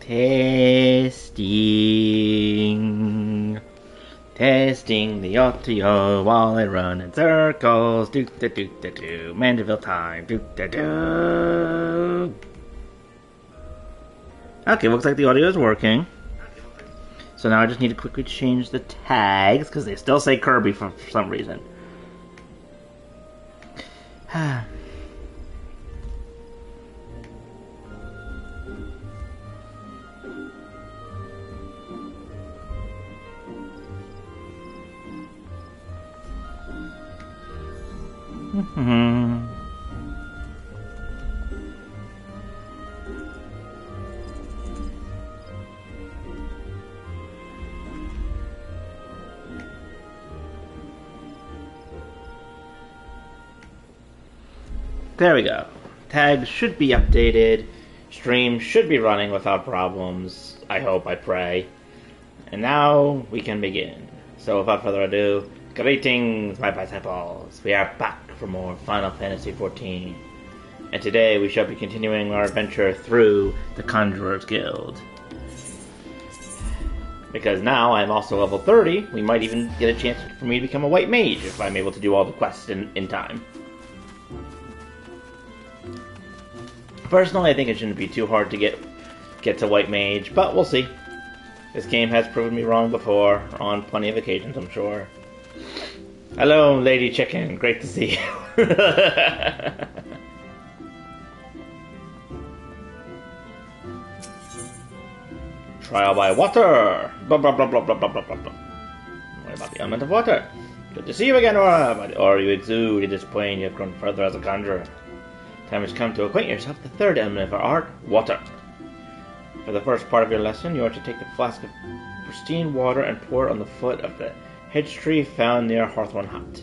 Testing. Testing the audio while I run in circles. Do do do do do. Mandeville time. Do do do. Okay, looks like the audio is working. So now I just need to quickly change the tags because they still say Kirby for some reason. There we go. Tags should be updated. Stream should be running without problems. I hope, I pray. And now we can begin. So without further ado, greetings, my disciples. We are back for more Final Fantasy XIV. And today we shall be continuing our adventure through the Conjurer's Guild. Because now I'm also level 30, we might even get a chance for me to become a white mage if I'm able to do all the quests in time. Personally, I think it shouldn't be too hard to get to white mage, but we'll see. This game has proven me wrong before, on plenty of occasions, I'm sure. Hello, Lady Chicken. Great to see you. Trial by water. Blah, blah, blah, blah, blah, blah, blah, blah. What about the element of water? Good to see you again, Aura. Or you exude at this point you have grown further as a conjurer. Time has come to acquaint yourself with the third element of our art, water. For the first part of your lesson, you are to take a flask of pristine water and pour it on the foot of the hedge tree found near Hawthorne Hut.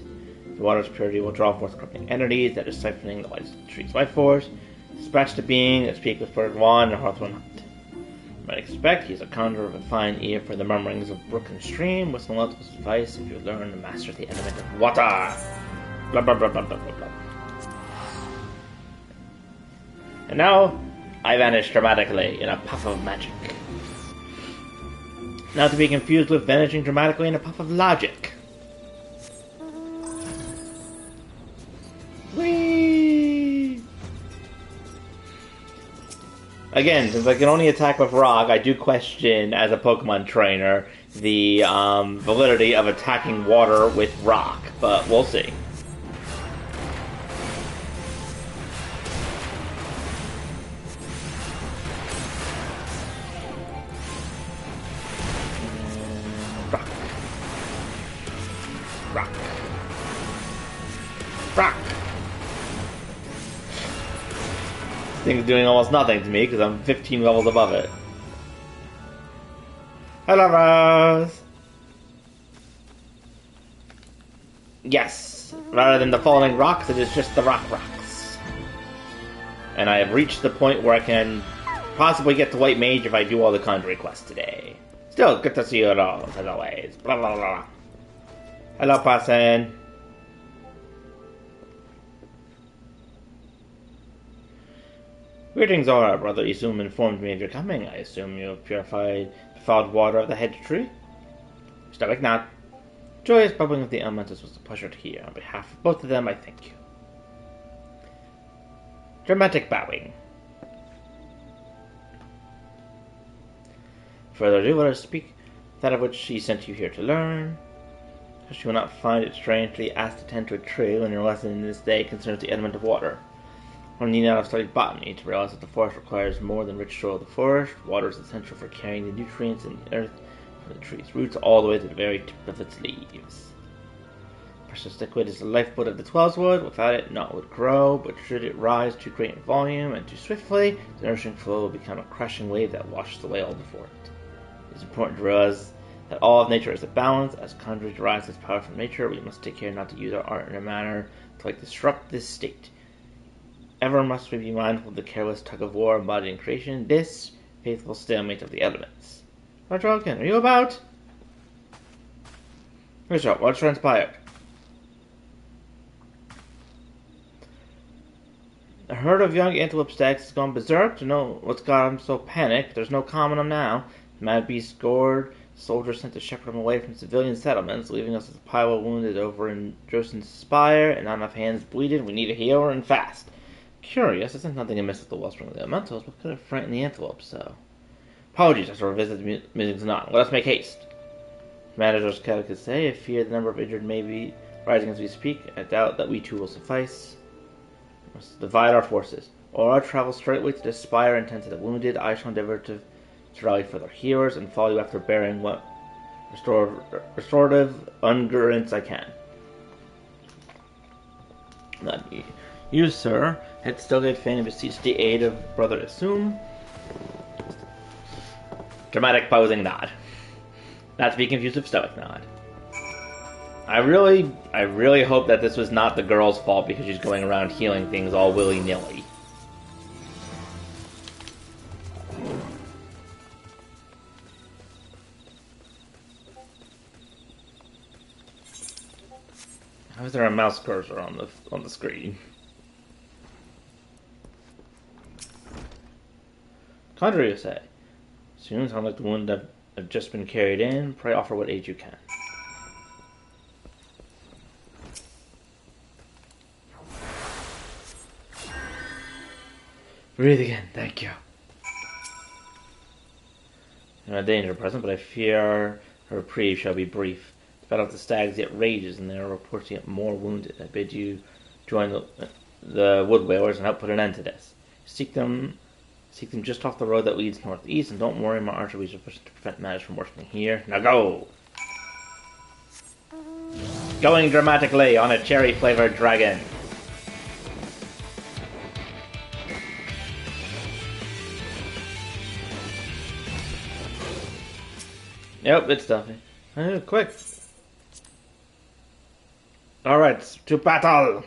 The water's purity will draw forth corrupting entities that are siphoning the tree's life force. Dispatch the being that speak with Bird Wand and Hawthorne Hut. You might expect he is a conjurer of a fine ear for the murmurings of brook and stream, with some little advice if you learn to master the element of water. Blah blah blah blah blah blah blah. And now, I vanish dramatically in a puff of magic. Not to be confused with vanishing dramatically in a puff of logic. Whee! Again, since I can only attack with rock, I do question, as a Pokemon trainer, the validity of attacking water with rock, but we'll see. Thing's doing almost nothing to me because I'm 15 levels above it. Hello, Rose! Yes, rather than the falling rocks, it is just the rocks. And I have reached the point where I can possibly get to White Mage if I do all the conjuring quests today. Still, good to see you all, as always. Blah, blah, blah. Hello, person. Greetings, Aura. Brother Isum informed me of your coming. I assume you have purified the fouled water of the hedge tree? Stomach not. Joyous bubbling of the elementals was a pleasure to hear. On behalf of both of them, I thank you. Dramatic bowing. Further ado, let us speak that of which she sent you here to learn. She will not find it strange to be asked to tend to a tree when your lesson this day concerns the element of water. One need not have studied botany to realize that the forest requires more than rich soil of the forest. Water is essential for carrying the nutrients in the earth from the tree's roots all the way to the very tip of its leaves. Precious liquid is the lifeblood of the Twellswood. Without it, naught would grow, but should it rise too great in volume and too swiftly, the nourishing flow will become a crushing wave that washes away all before it. It is important to realize that all of nature is a balance. As conjuring derives its power from nature, we must take care not to use our art in a manner to disrupt this state. Ever must we be mindful of the careless tug-of-war embodied in creation, this faithful stalemate of the elements. Rodrogan, are you about? Bishop, what transpired? herd of young antelope stags has gone berserk. To know what's got them so panicked. There's no calm in them now. The mad beast gored. Soldiers sent to shepherd them away from civilian settlements, leaving us as a pile of wounded over in Josen's spire, and not enough hands bleeding. We need a healer and fast. Curious, there's nothing amiss with the wellspring of the elementals, but could have frightened the antelopes, so. Apologies, I shall revisit the musings not. Let us make haste. Commander Joscata could say, I fear the number of injured may be rising as we speak. I doubt that we two will suffice. We must divide our forces. Or travel straightway to the spire and tend to the wounded. I shall endeavor to rally further healers and follow you after bearing what restorative endurance I can. You, sir, had still good fain and beseech the aid of Brother Assume. Dramatic posing nod. Not to be confused with stoic nod. I really hope that this was not the girl's fault because she's going around healing things all willy-nilly. How is there a mouse cursor on the screen? Conjurer, you say. Soon, sound like the wound that have just been carried in. Pray offer what aid you can. Breathe again, thank you. No danger present, but I fear her reprieve shall be brief. The battle of the stags yet rages, and there are reports yet more wounded. I bid you join the wood whalers and help put an end to this. Seek them just off the road that leads northeast, and don't worry, my archer will be sufficient to prevent matters from worsening here. Now go! Going dramatically on a cherry-flavored dragon. Yep, it's stuffy. Quick. Alright, to battle!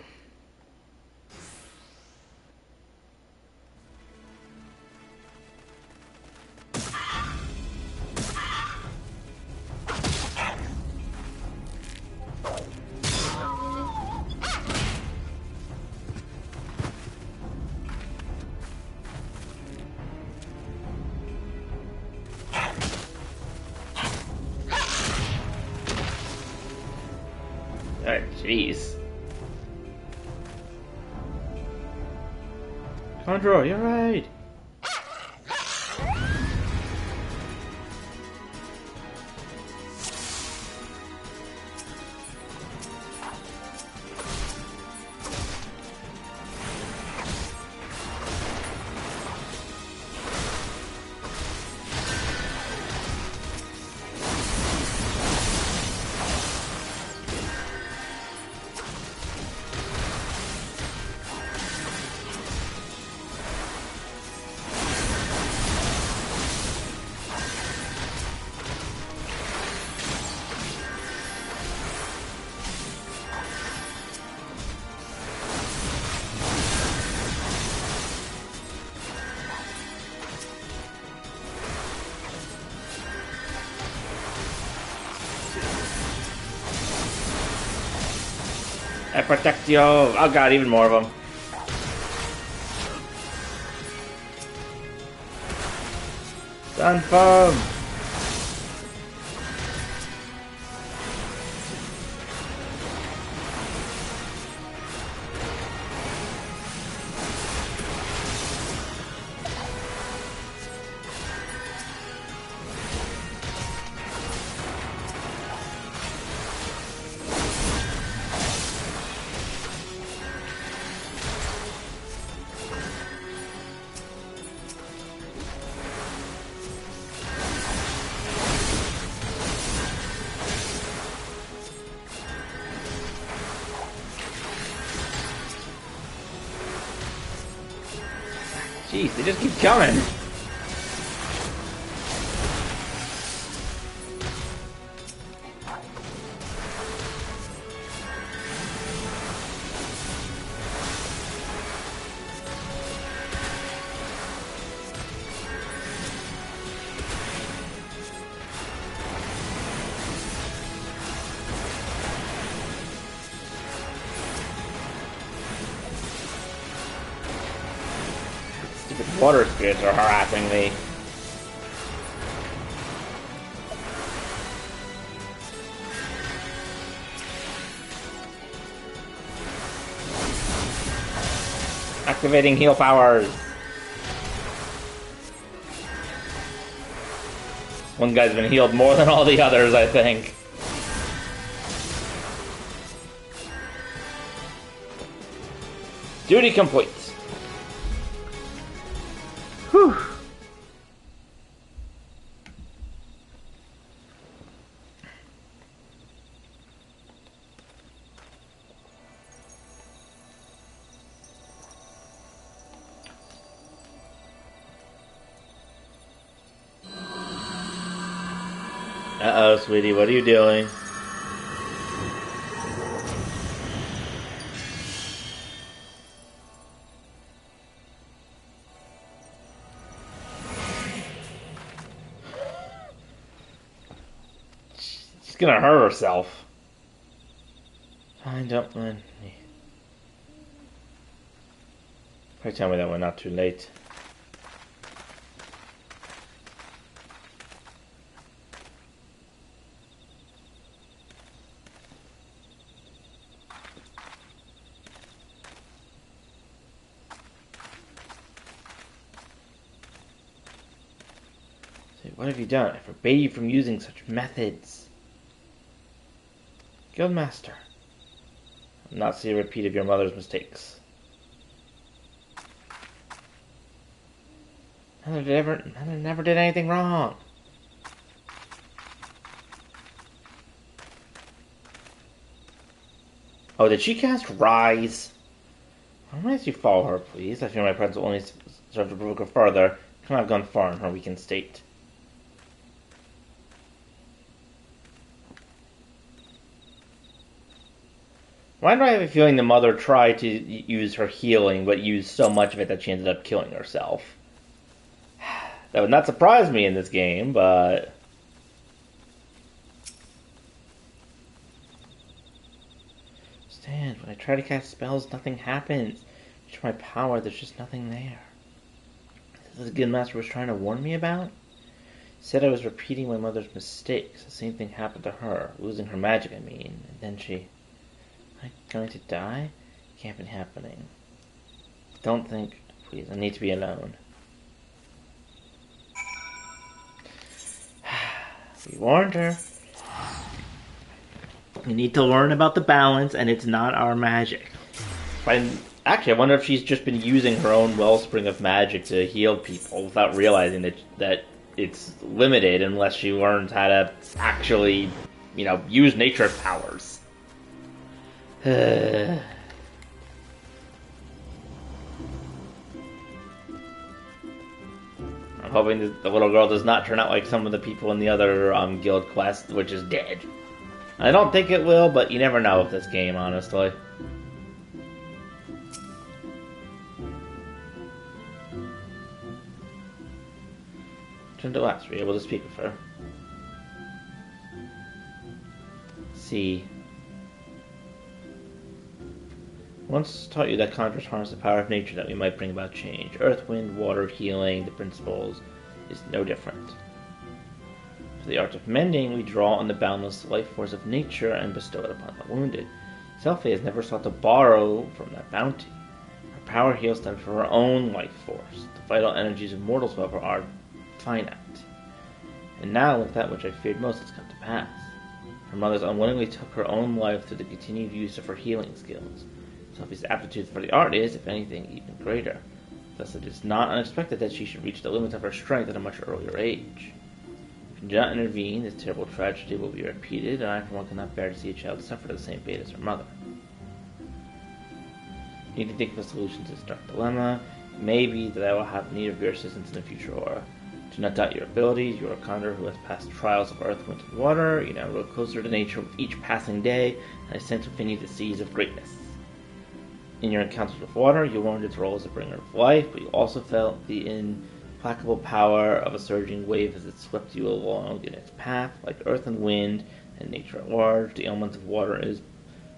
Jeez. Conjurer, you're right. I protect you. Oh god, even more of them. Stun foam. Jeez, they just keep coming. water spirits are harassing me. Activating heal powers. One guy's been healed more than all the others, I think. Duty complete. Whew. Uh-oh, sweetie, what are you doing? She's gonna hurt herself. Fine, don't mind me. Probably tell me that we're not too late. What have you done? I forbade you from using such methods. Guildmaster, I'll not see a repeat of your mother's mistakes. Mother never did anything wrong. Oh, did she cast Rise? Why don't you follow her, please? I fear my presence will only serve to provoke her further. Can have gone far in her weakened state. Why do I have a feeling the mother tried to use her healing, but used so much of it that she ended up killing herself? That would not surprise me in this game, but... Stand, when I try to cast spells, nothing happens. Reach my power, there's just nothing there. Is this the Guildmaster was trying to warn me about? He said I was repeating my mother's mistakes. The same thing happened to her, losing her magic, I mean, and then she... Am I going to die? Can't be happening. Don't think, please. I need to be alone. We warned her. We need to learn about the balance, and it's not our magic. Actually, I wonder if she's just been using her own wellspring of magic to heal people without realizing that it's limited unless she learns how to actually, use nature's powers. I'm hoping that the little girl does not turn out like some of the people in the other guild quest, which is dead. I don't think it will, but you never know with this game, honestly. Turn to last. Were you able to speak with her? See. Once taught you that conjurers harness the power of nature that we might bring about change. Earth, wind, water, healing, the principles is no different. For the art of mending, we draw on the boundless life force of nature and bestow it upon the wounded. Selphie has never sought to borrow from that bounty. Her power heals stems from her own life force. The vital energies of mortals, however, are finite. And now, with that which I feared most has come to pass. Her mothers unwillingly took her own life through the continued use of her healing skills. Selphie's aptitude for the art is, if anything, even greater. Thus it is not unexpected that she should reach the limits of her strength at a much earlier age. If you do not intervene, this terrible tragedy will be repeated, and I for one cannot bear to see a child suffer the same fate as her mother. You need to think of a solution to this dark dilemma. It may be that I will have need of your assistance in the future, Aura. Do not doubt your abilities. You are a conjurer who has passed trials of earth, wind, and water. You now grow closer to nature with each passing day, and I sense within you the seeds of greatness. In your encounters with water, you learned its role as a bringer of life, but you also felt the implacable power of a surging wave as it swept you along in its path. Like earth and wind, and nature at large, the element of water is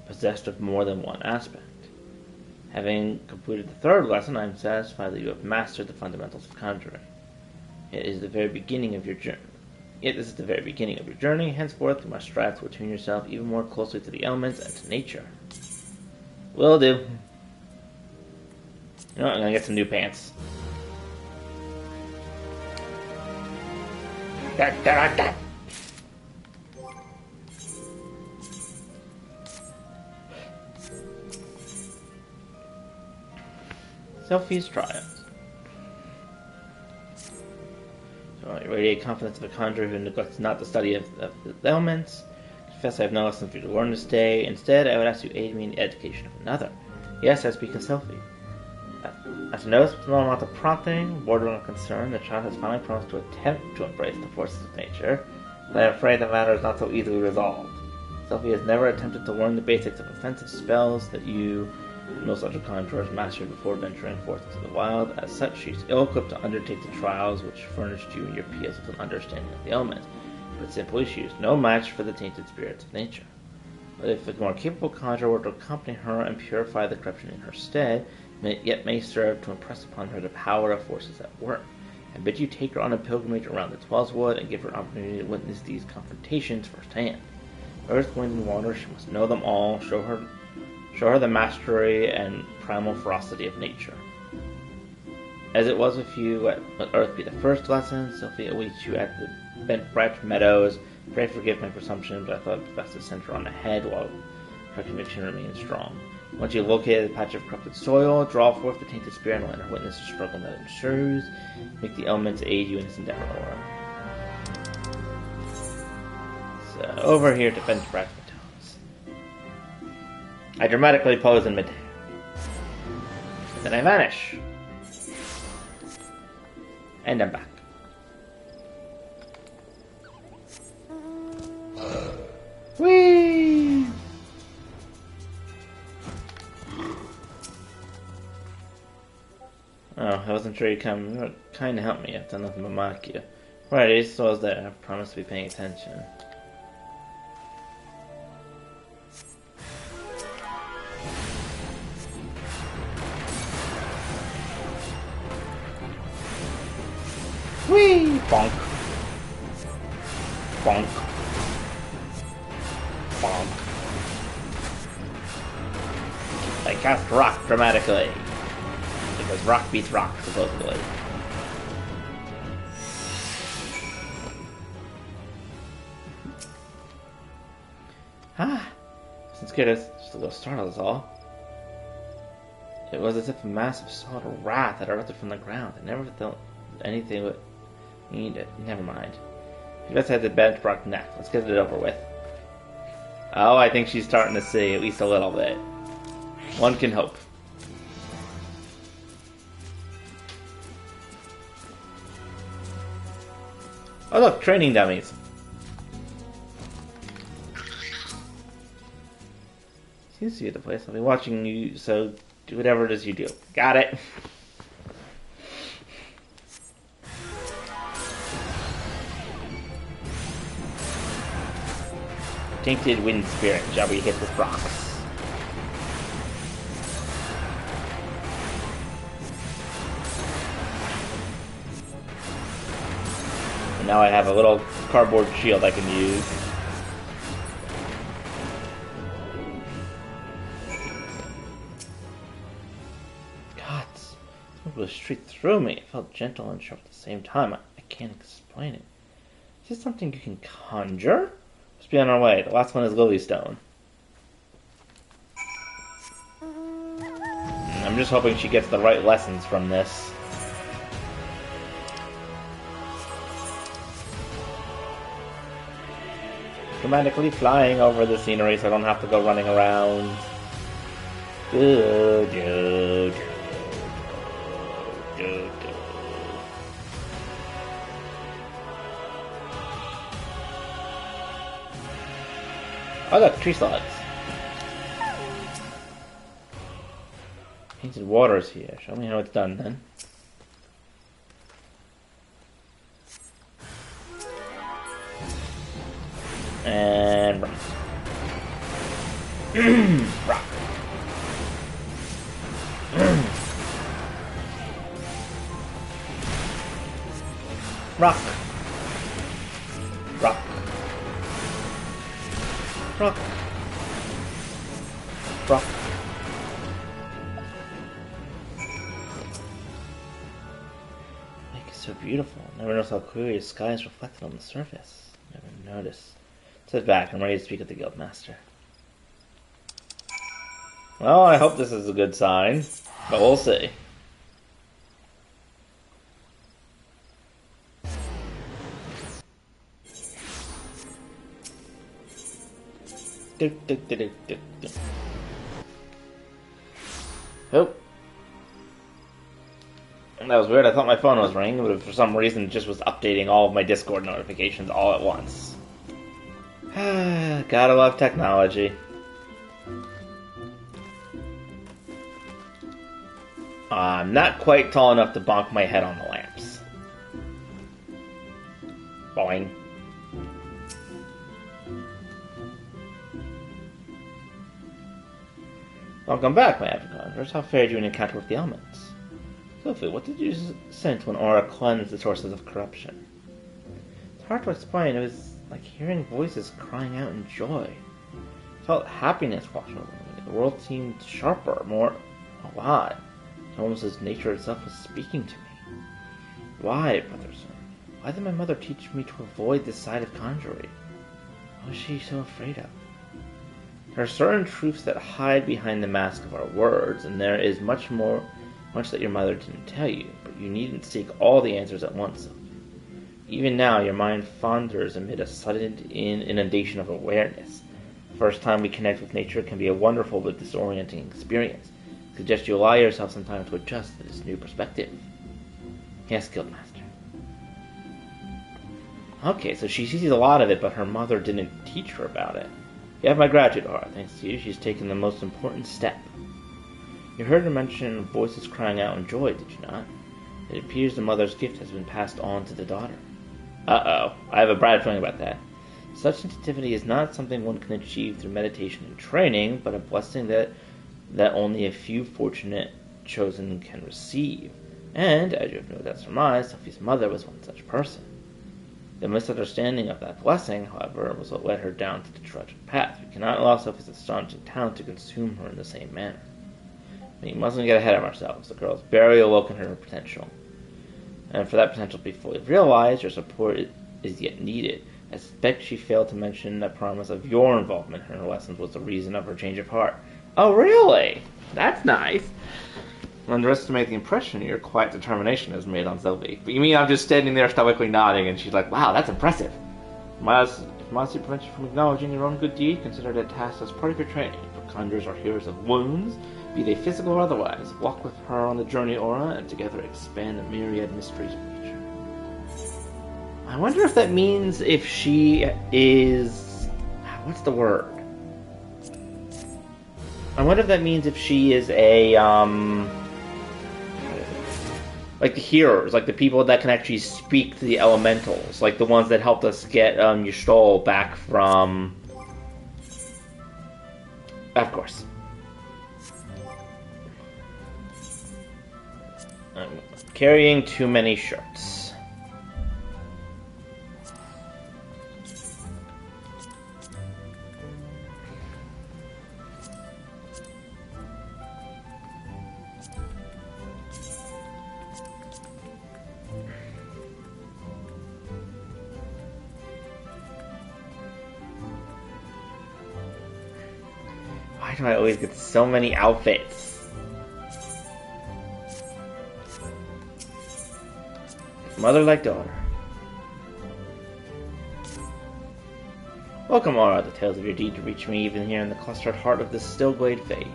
possessed of more than one aspect. Having completed the third lesson, I am satisfied that you have mastered the fundamentals of conjuring. It is the very beginning of your journey. This is the very beginning of your journey. Henceforth, you must strive to attune yourself even more closely to the elements and to nature. Will do. You know what? I'm gonna get some new pants. Selfie's triumph. So, you radiate confidence of a conjurer who neglects not the study of the elements. Confess I have no lesson for you to learn this day. Instead, I would ask you to aid me in the education of another. Yes, I speak of Selfie. After no small amount of prompting, bordering on concern, the child has finally promised to attempt to embrace the forces of nature, but I am afraid the matter is not so easily resolved. Selfie has never attempted to learn the basics of offensive spells that you, most other conjurers, mastered before venturing forth into the wild. As such, she is ill-equipped to undertake the trials which furnished you and your peers with an understanding of the elements. But simply, she is no match for the tainted spirits of nature. But if a more capable conjurer were to accompany her and purify the corruption in her stead, yet may serve to impress upon her the power of forces at work. I bid you take her on a pilgrimage around the Twelvewood and give her opportunity to witness these confrontations firsthand. Earth, wind, and water, she must know them all, show her the mastery and primal ferocity of nature. As it was with you, let Earth be the first lesson. Sophie awaits you at the Bent Branch Meadows. Pray forgive my presumption, but I thought it best to send her on ahead while her conviction remains strong. Once you have located a patch of corrupted soil, draw forth the tainted spirit and let her witness the struggle that ensures. Make the elements aid you in this endeavor. So, over here to Bent Branch Meadows. I dramatically pose in midair. Then I vanish. And I'm back. Whee! Oh, I wasn't sure you'd come. You would kind of help me. I've done nothing but mock you. Righty, so I was there. I promised to be paying attention. Whee! Bonk. Bonk. Bonk. I cast rock dramatically. Because rock beats rock, supposedly. Wasn't scared, just a little startled is all. It was as if a massive sword of wrath had erupted from the ground. I never thought anything would need it. Never mind. You best head to Benchbrook next. Let's get it over with. Oh, I think she's starting to see, at least a little bit. One can hope. Oh look, training dummies. Seems to be the place. I'll be watching you, so do whatever it is you do. Got it. Tainted wind spirit, shall we hit with rocks? And now I have a little cardboard shield I can use. God, smoke was straight through me. It felt gentle and sharp at the same time. I can't explain it. Is this something you can conjure? Let's be on our way. The last one is Lilystone. I'm just hoping she gets the right lessons from this. Dramatically flying over the scenery so I don't have to go running around. Oh look, tree slugs. Painted waters here. Show me how it's done then. And rock. Rock. Rock. Rock. Rock. Rock. Lake is so beautiful. Never noticed how clearly the sky is reflected on the surface. Never noticed. Sit back. I'm ready to speak with the guild master. Well, I hope this is a good sign, but we'll see. Oh. That was weird. I thought my phone was ringing, but for some reason it just was updating all of my Discord notifications all at once. Gotta love technology. I'm not quite tall enough to bonk my head on the lamps. Boing. Welcome back, my avid conjurers. How fared you in encounter with the elements? Sophie, what did you sense when Aura cleansed the sources of corruption? It's hard to explain. It was like hearing voices crying out in joy. I felt happiness wash over me. The world seemed sharper, more alive. It's almost as nature itself was speaking to me. Why, brotherson? Why did my mother teach me to avoid this side of conjuring? What was she so afraid of? There are certain truths that hide behind the mask of our words, and there is much that your mother didn't tell you, but you needn't seek all the answers at once. Even now, your mind fonders amid a sudden inundation of awareness. The first time we connect with nature can be a wonderful but disorienting experience. I suggest you allow yourself some time to adjust to this new perspective. Yes, Guildmaster. Okay, so she sees a lot of it, but her mother didn't teach her about it. You have my gratitude, Aura. Thanks to you, she's taken the most important step. You heard her mention voices crying out in joy, did you not? It appears the mother's gift has been passed on to the daughter. Uh-oh. I have a bad feeling about that. Such sensitivity is not something one can achieve through meditation and training, but a blessing that only a few fortunate chosen can receive. And, as you have no doubt surmised, Sophie's mother was one such person. The misunderstanding of that blessing, however, was what led her down to the tragic path. We cannot allow Sophie's astonishing talent to consume her in the same manner. We mustn't get ahead of ourselves. The girl has barely awoken her potential. And for that potential to be fully realized, your support is yet needed. I suspect she failed to mention that promise of your involvement in her lessons was the reason of her change of heart. Oh, really? That's nice. Underestimate the impression your quiet determination has made on Sylvie. But you mean I'm just standing there stoically nodding and she's like, wow, that's impressive. If modesty prevents you from acknowledging your own good deed, consider it a task as part of your training. For conjurers are heroes of wounds, be they physical or otherwise. Walk with her on the journey, Aura, and together expand the myriad mysteries of nature. I wonder if that means if she is... What's the word? I wonder if that means if she is a, like the heroes, like the people that can actually speak to the elementals, like the ones that helped us get Yustol back from... Of course. I'm carrying too many shirts. Why do I always get so many outfits? Mother like daughter. Welcome, Aura. The tales of your deed to reach me even here in the clustered heart of this still glade fade.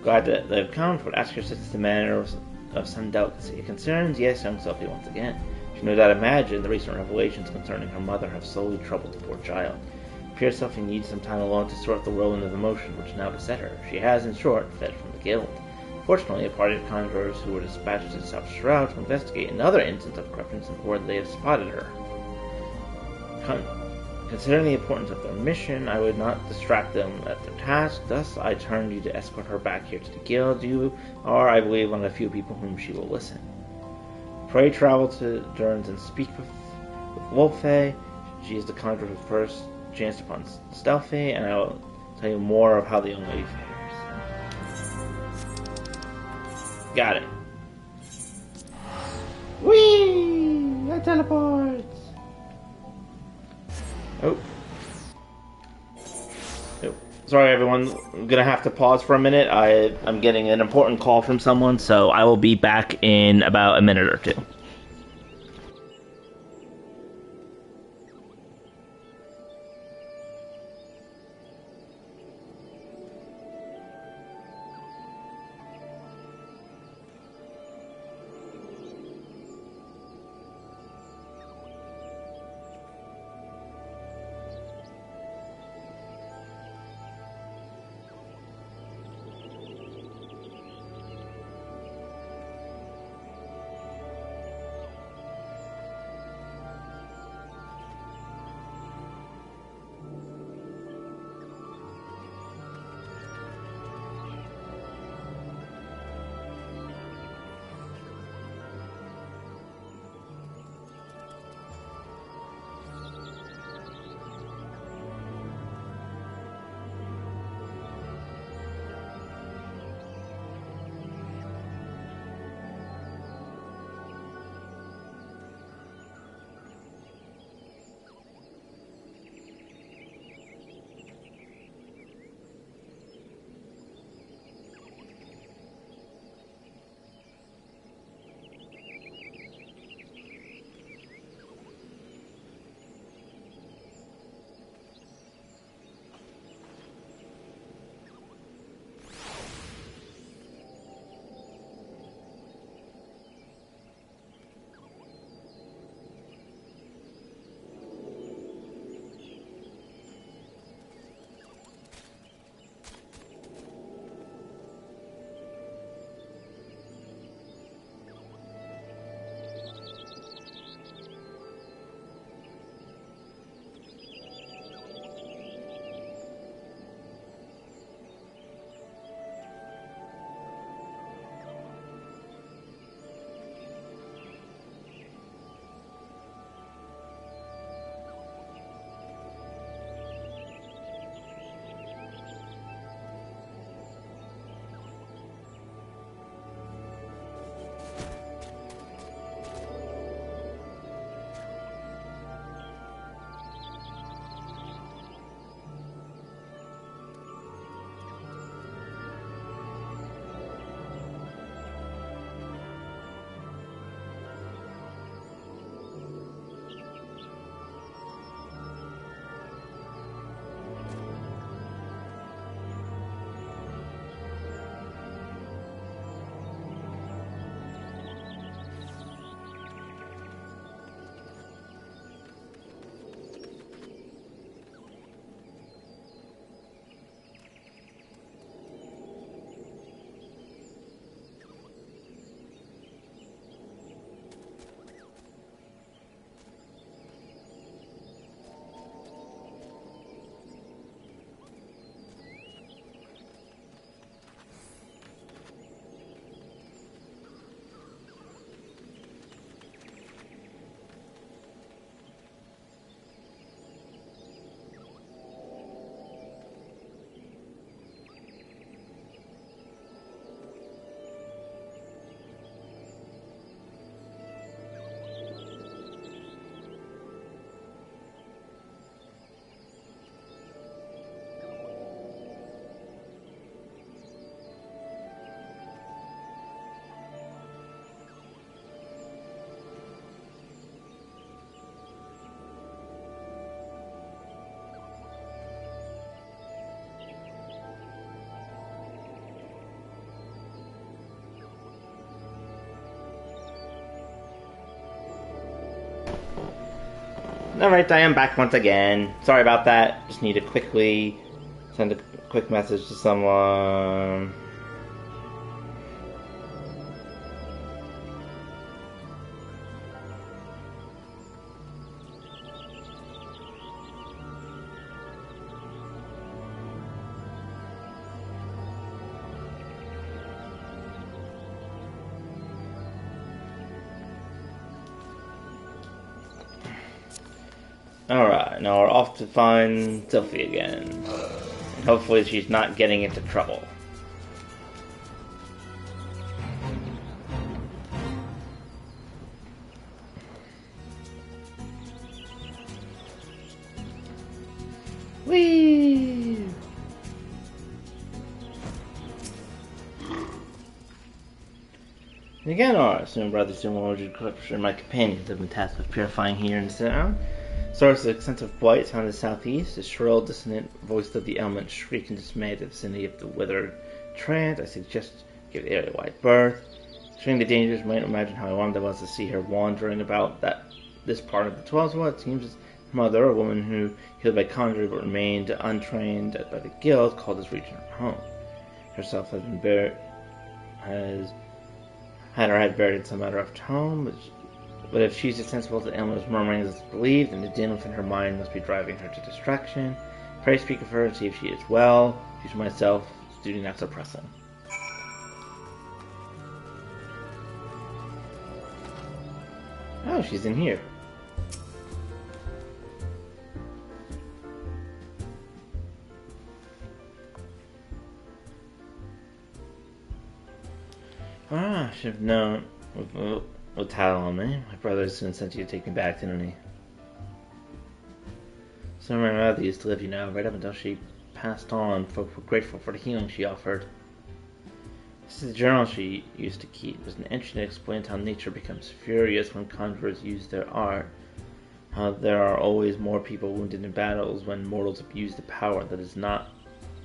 Glad that they've come, but ask your sister the manner of some delicacy. It concerns, yes, young Sophie once again. She no doubt imagined the recent revelations concerning her mother have slowly troubled the poor child. It appears Sophie needs some time alone to sort the whirlwind of emotion which now beset her. She has, in short, fled from the guild. Fortunately, a party of conjurers who were dispatched to South Shroud to investigate another instance of corruption reported they have spotted her. Considering the importance of their mission, I would not distract them at their task. Thus, I turned you to escort her back here to the guild. You are, I believe, one of the few people whom she will listen. Pray travel to Durns and speak with Wolfe. She is the Conjurer who first chanced upon Stealthy, and I will tell you more of how the young lady fares. Got it. Whee! I teleport! Oh. Sorry, everyone. I'm gonna have to pause for a minute. I'm getting an important call from someone, so I will be back in about a minute or two. Alright, I am back once again. Sorry about that. Just need to quickly send a quick message to someone. Alright, now we're off to find Sophie again. And hopefully she's not getting into trouble. Whee! And again, our soon brother, soon warlord, corruption, my companions have been tasked with purifying here in the town. Source of extensive blight found in the southeast, the shrill, dissonant voice of the element shriek in dismay at the vicinity of the withered trance. I suggest give the area wide berth. Considering the dangers, you might imagine how I wanted was to see her wandering about this part of the 12th World. It seems his mother, a woman who healed by Conjurer but remained untrained by the guild, called this region her home. Herself has had her head buried in some matter of home, but if she's as sensible as the Elmer's murmuring as believed, then the din within her mind must be driving her to distraction. Pray speak of her and see if she is well. She's for myself, duty not so pressing. Oh, she's in here. Ah, I should have known. With tattle on me. My brother soon sent you to take me back, didn't he? So my mother used to live, right up until she passed on. Folk were grateful for the healing she offered. This is the journal she used to keep. It was an entry that explains how nature becomes furious when conjurers use their art. How there are always more people wounded in battles when mortals abuse the power that is not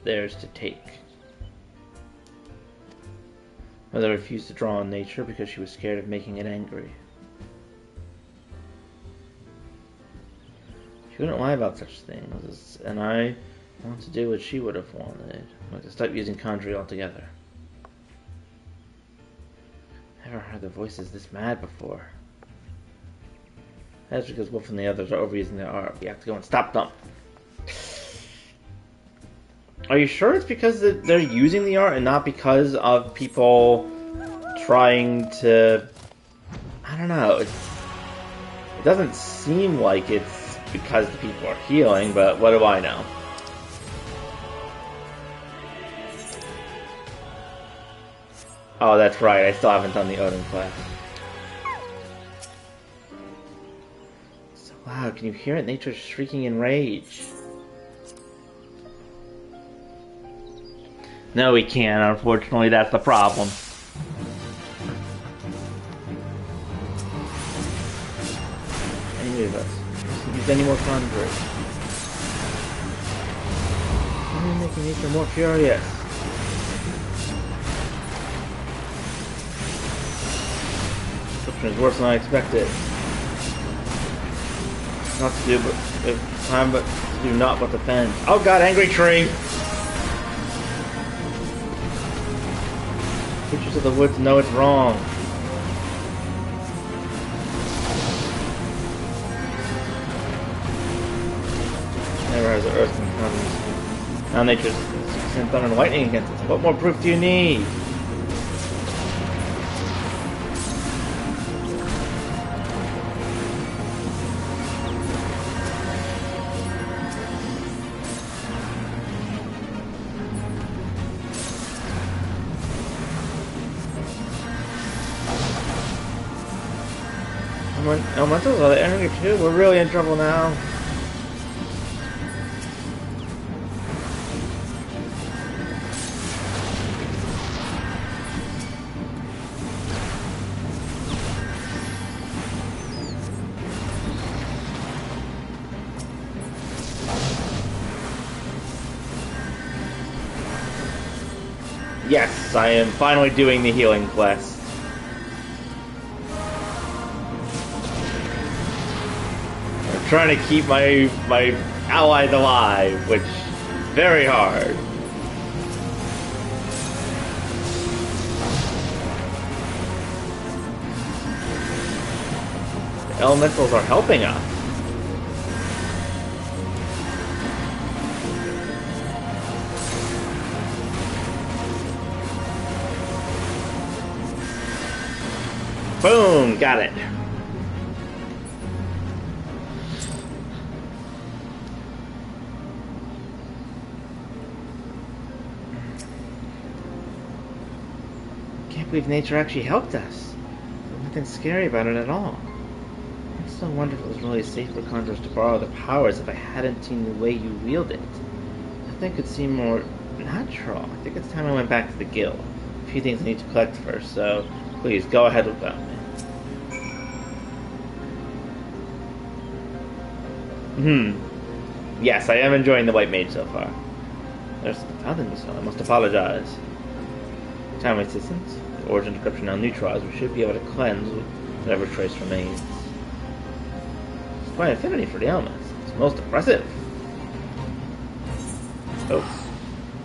theirs to take. Mother refused to draw on nature because she was scared of making it angry. She wouldn't lie about such things, and I want to do what she would have wanted. Like to stop using conjuring altogether. Never heard the voices this mad before. That's because Wolf and the others are overusing their art. We have to go and stop them. Are you sure it's because they're using the art and not because of people trying to... I don't know. It doesn't seem like it's because the people are healing, but what do I know? Oh, that's right. I still haven't done the Odin quest. So loud. Can you hear it? Nature's shrieking in rage. No, we can't. Unfortunately, that's the problem. Any of us. Use any more conjuring. Only making nature more furious. Description is worse than I expected. Not to do, but time, but to do not but defend. Oh God, angry tree. Creatures of the woods know it's wrong. Never has the earth been covered. Now nature's sent thunder and lightning against us. What more proof do you need? Elementals are the enemy too? We're really in trouble now. Yes, I am finally doing the healing quest. Trying to keep my allies alive, which is very hard. The elementals are helping us. Boom, got it. can't believe nature actually helped us. There's nothing scary about it at all. I still wonder if it was really safe for conjurers to borrow the powers if I hadn't seen the way you wield it. I think it seemed more natural. I think it's time I went back to the guild. A few things I need to collect first, so please go ahead with that. Yes, I am enjoying the White Mage so far. There's nothing, so I must apologize. Time assistance. The origin decryption now neutralized. We should be able to cleanse whatever trace remains. It's quite affinity for the elements. It's most impressive. Oh.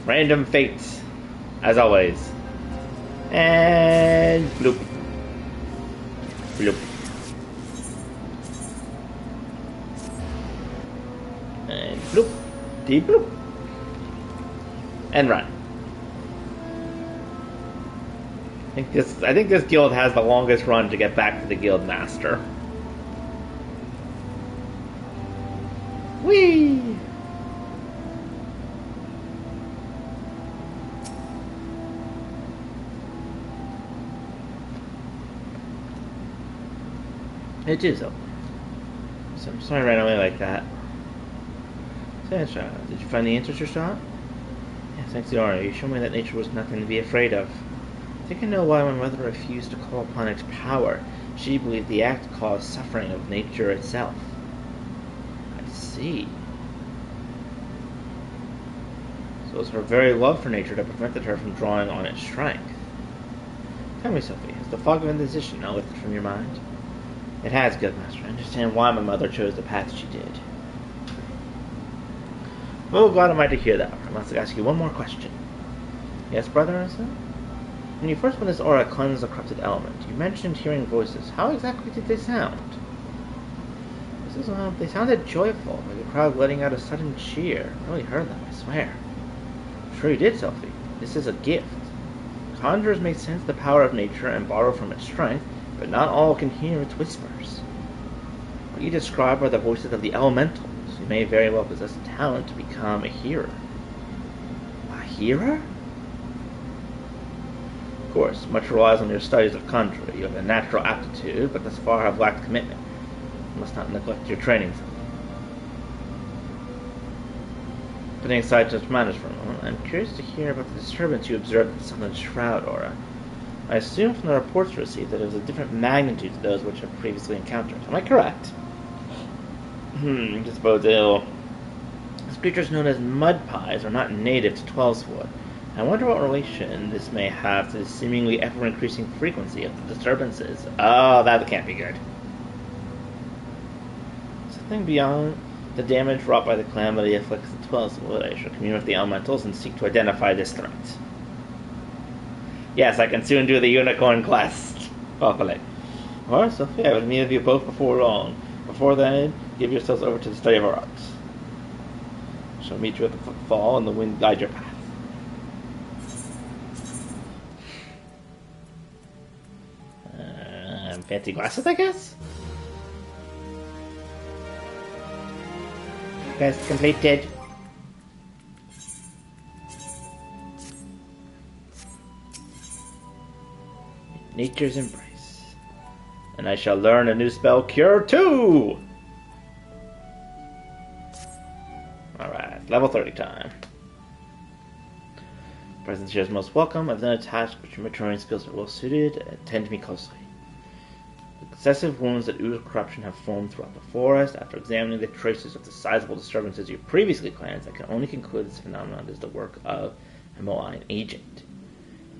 Random fates. As always. And bloop. Bloop. And bloop. Deep bloop. And run. I think this guild has the longest run to get back to the guild master. Whee! It is over. So I'm sorry I ran away like that. Sandra, did you find the answers you sought? Yeah, thanks to Aura. You showed me that nature was nothing to be afraid of. I think I know why my mother refused to call upon its power. She believed the act caused suffering of nature itself. I see. So it was her very love for nature that prevented her from drawing on its strength. Tell me, Sophie, has the fog of indecision now lifted from your mind? It has, good master. I understand why my mother chose the path she did. Well, glad am I to hear that. I must ask you one more question. Yes, brother Innocent? When you first went this aura cleanse the corrupted element, you mentioned hearing voices. How exactly did they sound? They sounded joyful, like a crowd letting out a sudden cheer. I really heard them, I swear. I'm sure you did, Sophie. This is a gift. Conjurers may sense the power of nature and borrow from its strength, but not all can hear its whispers. What you describe are the voices of the elementals. You may very well possess the talent to become a hearer. A hearer? Of course, much relies on your studies of Conjurer. You have a natural aptitude, but thus far have lacked commitment. You must not neglect your training. Putting aside such matters for a moment, I'm curious to hear about the disturbance you observed at the Southern Shroud Aura. I assume from the reports received that it was a different magnitude to those which I've previously encountered. Am I correct? Just bodes ill. These creatures known as mud pies are not native to Twelveswood. I wonder what relation this may have to the seemingly ever-increasing frequency of the disturbances. Oh, that can't be good. Something beyond the damage wrought by the calamity afflicts the Twelveswood. I shall commune with the elementals and seek to identify this threat. Yes, I can soon do the unicorn quest. Hopefully. Or, Sophie, I will meet with you both before long. Before then, give yourselves over to the study of our arts. I shall meet you at the footfall, and the wind guide your path. Fancy glasses, I guess? Quest completed. Nature's Embrace. And I shall learn a new spell, Cure 2! Alright, level 30 time. Presence here is most welcome. I've done a task which your maturing skills are well suited. Attend to me closely. Excessive wounds that ooze corruption have formed throughout the forest. After examining the traces of the sizable disturbances you previously cleansed, I can only conclude this phenomenon is the work of a malign agent.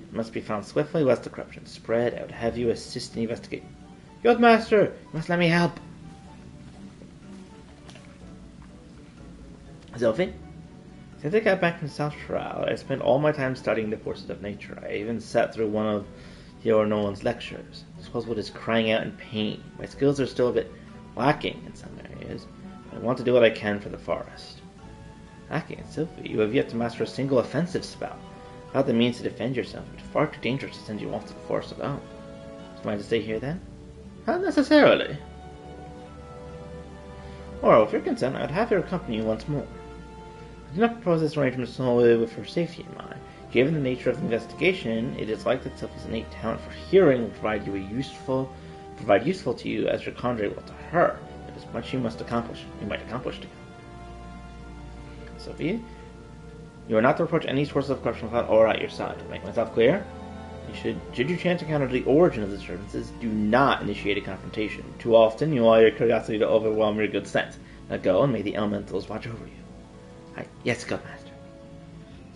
It must be found swiftly lest the corruption spread. I would have you assist in investigating. Guildmaster, you must let me help. Sophie? Since I got back from South Shroud, I spent all my time studying the forces of nature. I even sat through one of Theodore Nolan's lectures. This Twelveswood is crying out in pain. My skills are still a bit lacking in some areas, but I want to do what I can for the forest. Lacking, Sophie, you have yet to master a single offensive spell. Without the means to defend yourself, it's far too dangerous to send you off to the forest alone. Do you mind to stay here then? Not necessarily. Or, if you're concerned, I'd have her accompany you once more. I do not propose this arrangement solely with your safety in mind. Given the nature of the investigation, it is likely that Sylvie's innate talent for hearing will provide useful to you as your conjuring will to her. There is much you might accomplish together. Sophia, you are not to approach any source of corruption without aura at your side. To make myself clear, should you chance to encounter the origin of the disturbances, do not initiate a confrontation. Too often, you allow your curiosity to overwhelm your good sense. Now go and may the elementals watch over you. Yes, good master.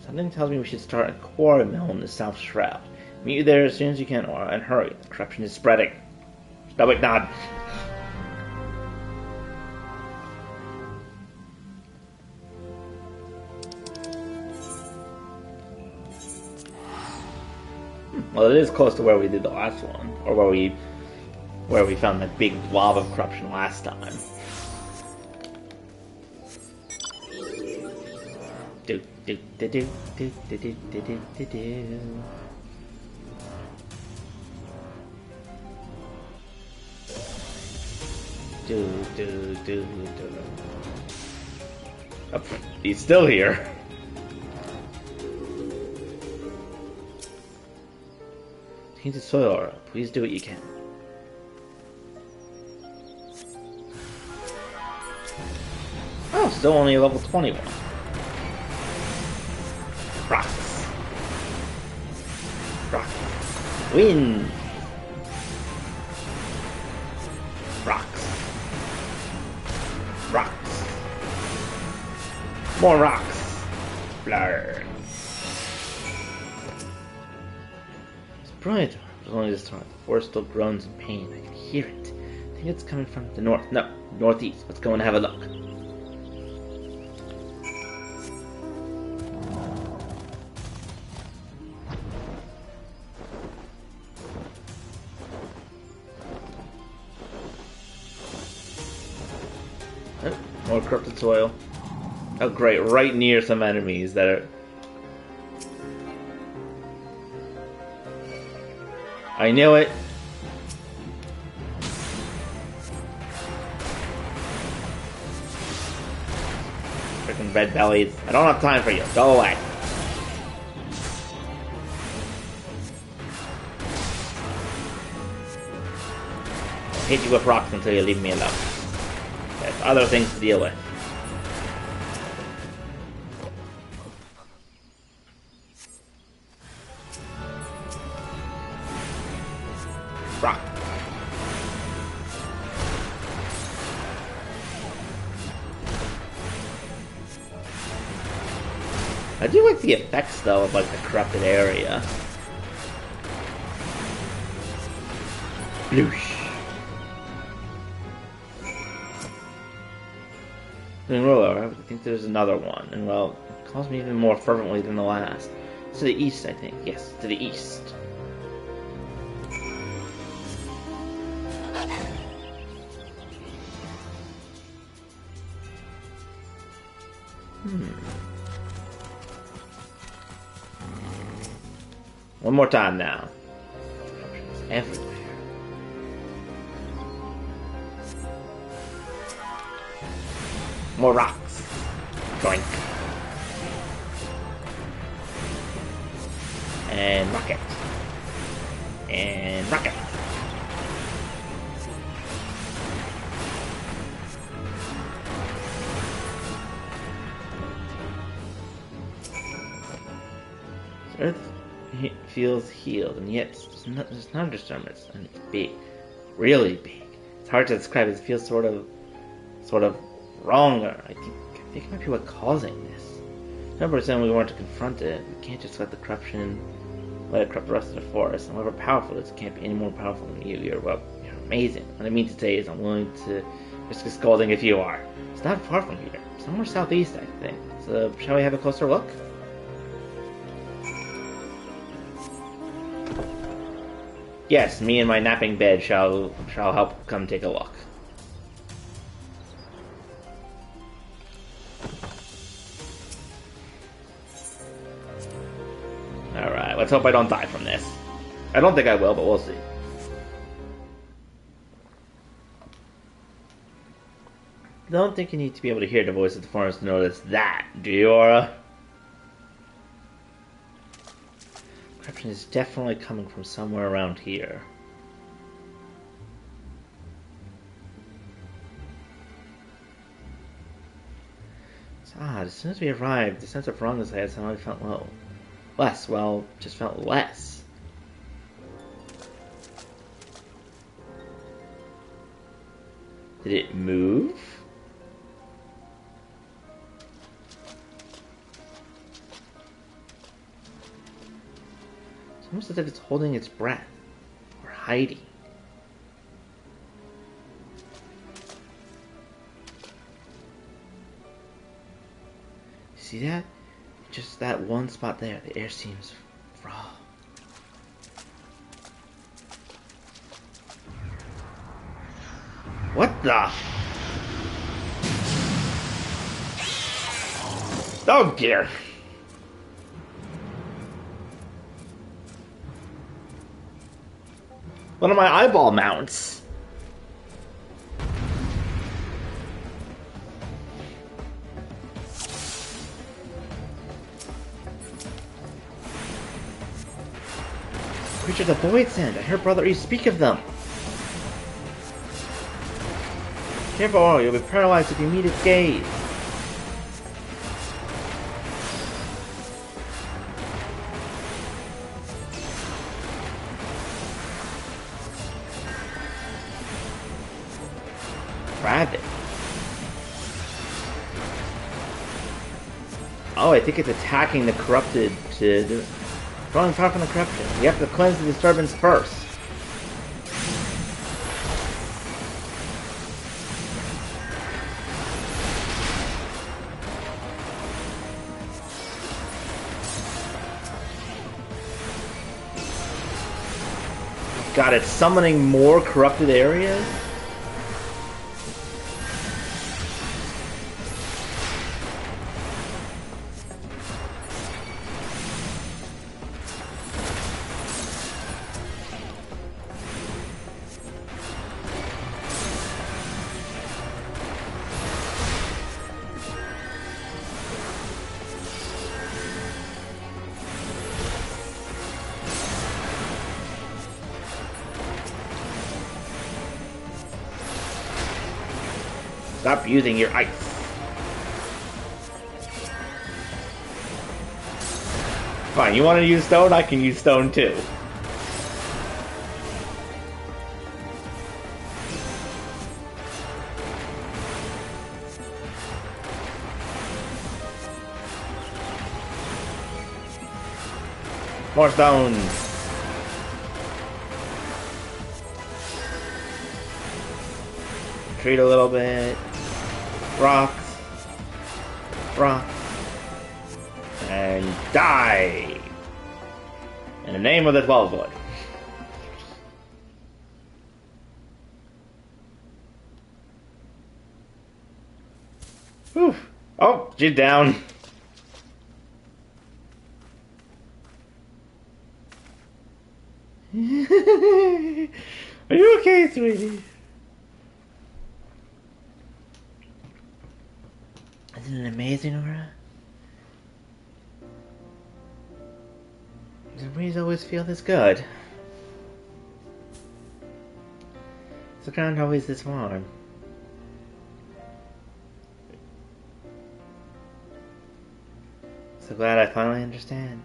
Something tells me we should start a quarry mill in the South Shroud. Meet you there as soon as you can, Aura, and hurry. The corruption is spreading. Stoic nod. Well, it is close to where we did the last one, or where we found that big blob of corruption last time. Do do do do do do do do do do. Do do do do. Oh, he's still here. Tainted soil aura. Please do what you can. Oh, still only level 21. Rocks. Rocks. Wind. Rocks. Rocks. More rocks. Blur. Brilliant. It was only this time. The forest still groans in pain. I can hear it. I think it's coming from the north. No, northeast. Let's go and have a look. Oh, more corrupted soil. Oh great, right near some enemies that are... I knew it. Freaking red bellies. I don't have time for you. Go away. I'll hit you with rocks until you leave me alone. There's other things to deal with. Rock. I do like the effects though of like the corrupted area. Bloosh. Doing roller, I think there's another one, and well, it calls me even more fervently than the last. To the east, I think. Yes, to the east. One more time now. Everywhere. More rocks. Joink. And rocket. And rocket. Earth feels healed, and yet there's not a disturbance, and it's big, really big. It's hard to describe. It feels sort of wrong. I think it might be what causing this. Remember saying we weren't to confront it. We can't just let it corrupt the rest of the forest. And however powerful it is, it can't be any more powerful than you. You're amazing. What I mean to say is I'm willing to risk a scolding if you are. It's not far from here. Somewhere southeast, I think. So shall we have a closer look? Yes, me and my napping bed shall help come take a look. Alright, let's hope I don't die from this. I don't think I will, but we'll see. I don't think you need to be able to hear the voice of the forest to notice that, do you, Aura? eruption is definitely coming from somewhere around here. It's odd. As soon as we arrived, the sense of wrongness I had suddenly felt low. Just felt less. Did it move? It's almost as if it's holding its breath, or hiding. See that? Just that one spot there, the air seems raw. What the? Oh dear. One of my eyeball mounts. Creatures of the void send. I heard Brother E speak of them. Careful, or you'll be paralyzed if you meet its gaze. Grab it. Oh, I think it's attacking the corrupted to do it. Drawing power from the corruption. You have to cleanse the disturbance first. God, it's summoning more corrupted areas? Stop using your ice. Fine, you want to use stone? I can use stone too. More stones. Retreat a little bit. Rocks. Rocks. And die! In the name of the 12 Void. Whew. Oh, she's down. Are you okay, sweetie? Isn't it amazing, Aura? Does the breeze always feel this good? Is the ground always this warm? So glad I finally understand.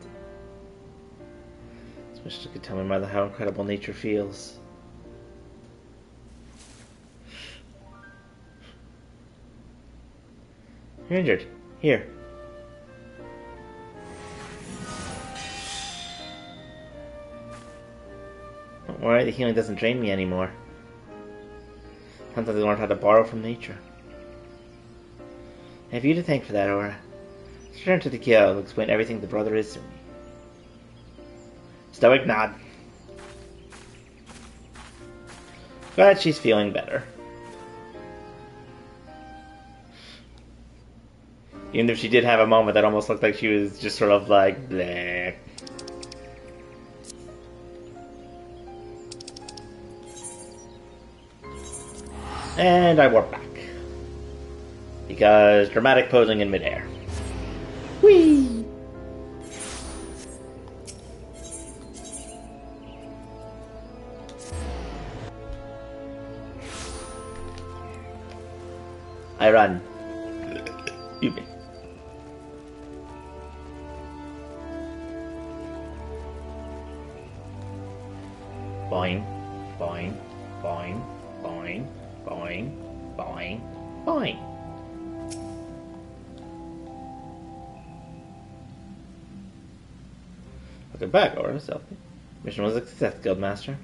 Just wish you could tell my mother how incredible nature feels. You're injured. Here. Don't worry, the healing doesn't drain me anymore. Sometimes I learned how to borrow from nature. I have you to thank for that, Aura. Return to the Kyo, explain everything the brother is to me. Stoic nod. Glad she's feeling better. Even if she did have a moment that almost looked like she was just sort of like, bleh. And I warp back. Because dramatic posing in midair. Whee! I run. Excuse me. Boing, boing, boing, boing, boing, boing, boing. Welcome back, Aura. Selfie. Mission was a success, Guildmaster.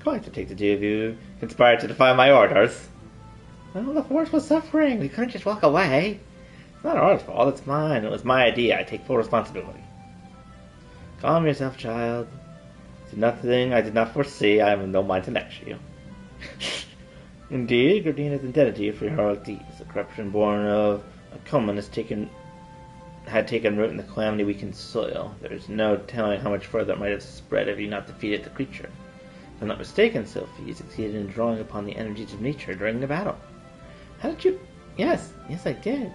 Quite to take the two of you conspired to defy my orders. Well, the force was suffering. We couldn't just walk away. It's not our fault. It's mine. It was my idea. I take full responsibility. Calm yourself, child. It's nothing I did not foresee. I have no mind to lecture you. Indeed, Gardine is indebted to you for your heroic deeds. The corruption born of a Coman had taken root in the calamity-weakened soil. There is no telling how much further it might have spread if you not defeated the creature. If I'm not mistaken, Sophie, you succeeded in drawing upon the energies of nature during the battle. How did you... Yes, I did.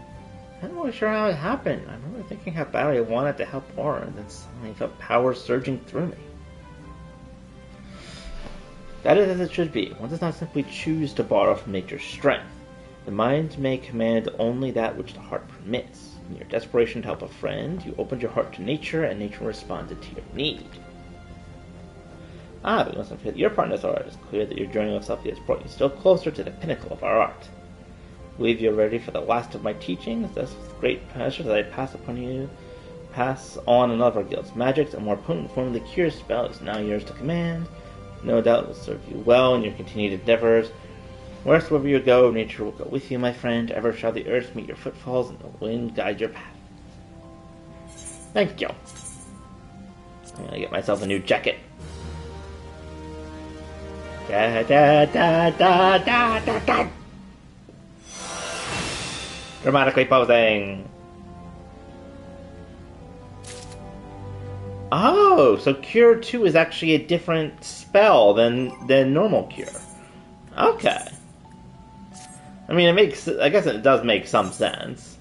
I'm not really sure how it happened. I remember thinking how badly I wanted to help Aura, and then suddenly I felt power surging through me. That is as it should be. One does not simply choose to borrow from nature's strength. The mind may command only that which the heart permits. In your desperation to help a friend, you opened your heart to nature, and nature responded to your need. But you mustn't forget your partner's art. It is clear that your journey with Sophie has brought you still closer to the pinnacle of our art. I believe you are ready for the last of my teachings. Thus, with great pleasure that I pass on another guild's magics. A more potent form of the cure spell is now yours to command. No doubt it will serve you well in your continued endeavors. Wheresoever you go, nature will go with you, my friend. Ever shall the earth meet your footfalls, and the wind guide your path. Thank you. I'm gonna get myself a new jacket. Da da da da da da da. Dramatically posing. Oh, so Cure 2 is actually a different spell than normal Cure. Okay. I mean, I guess it does make some sense.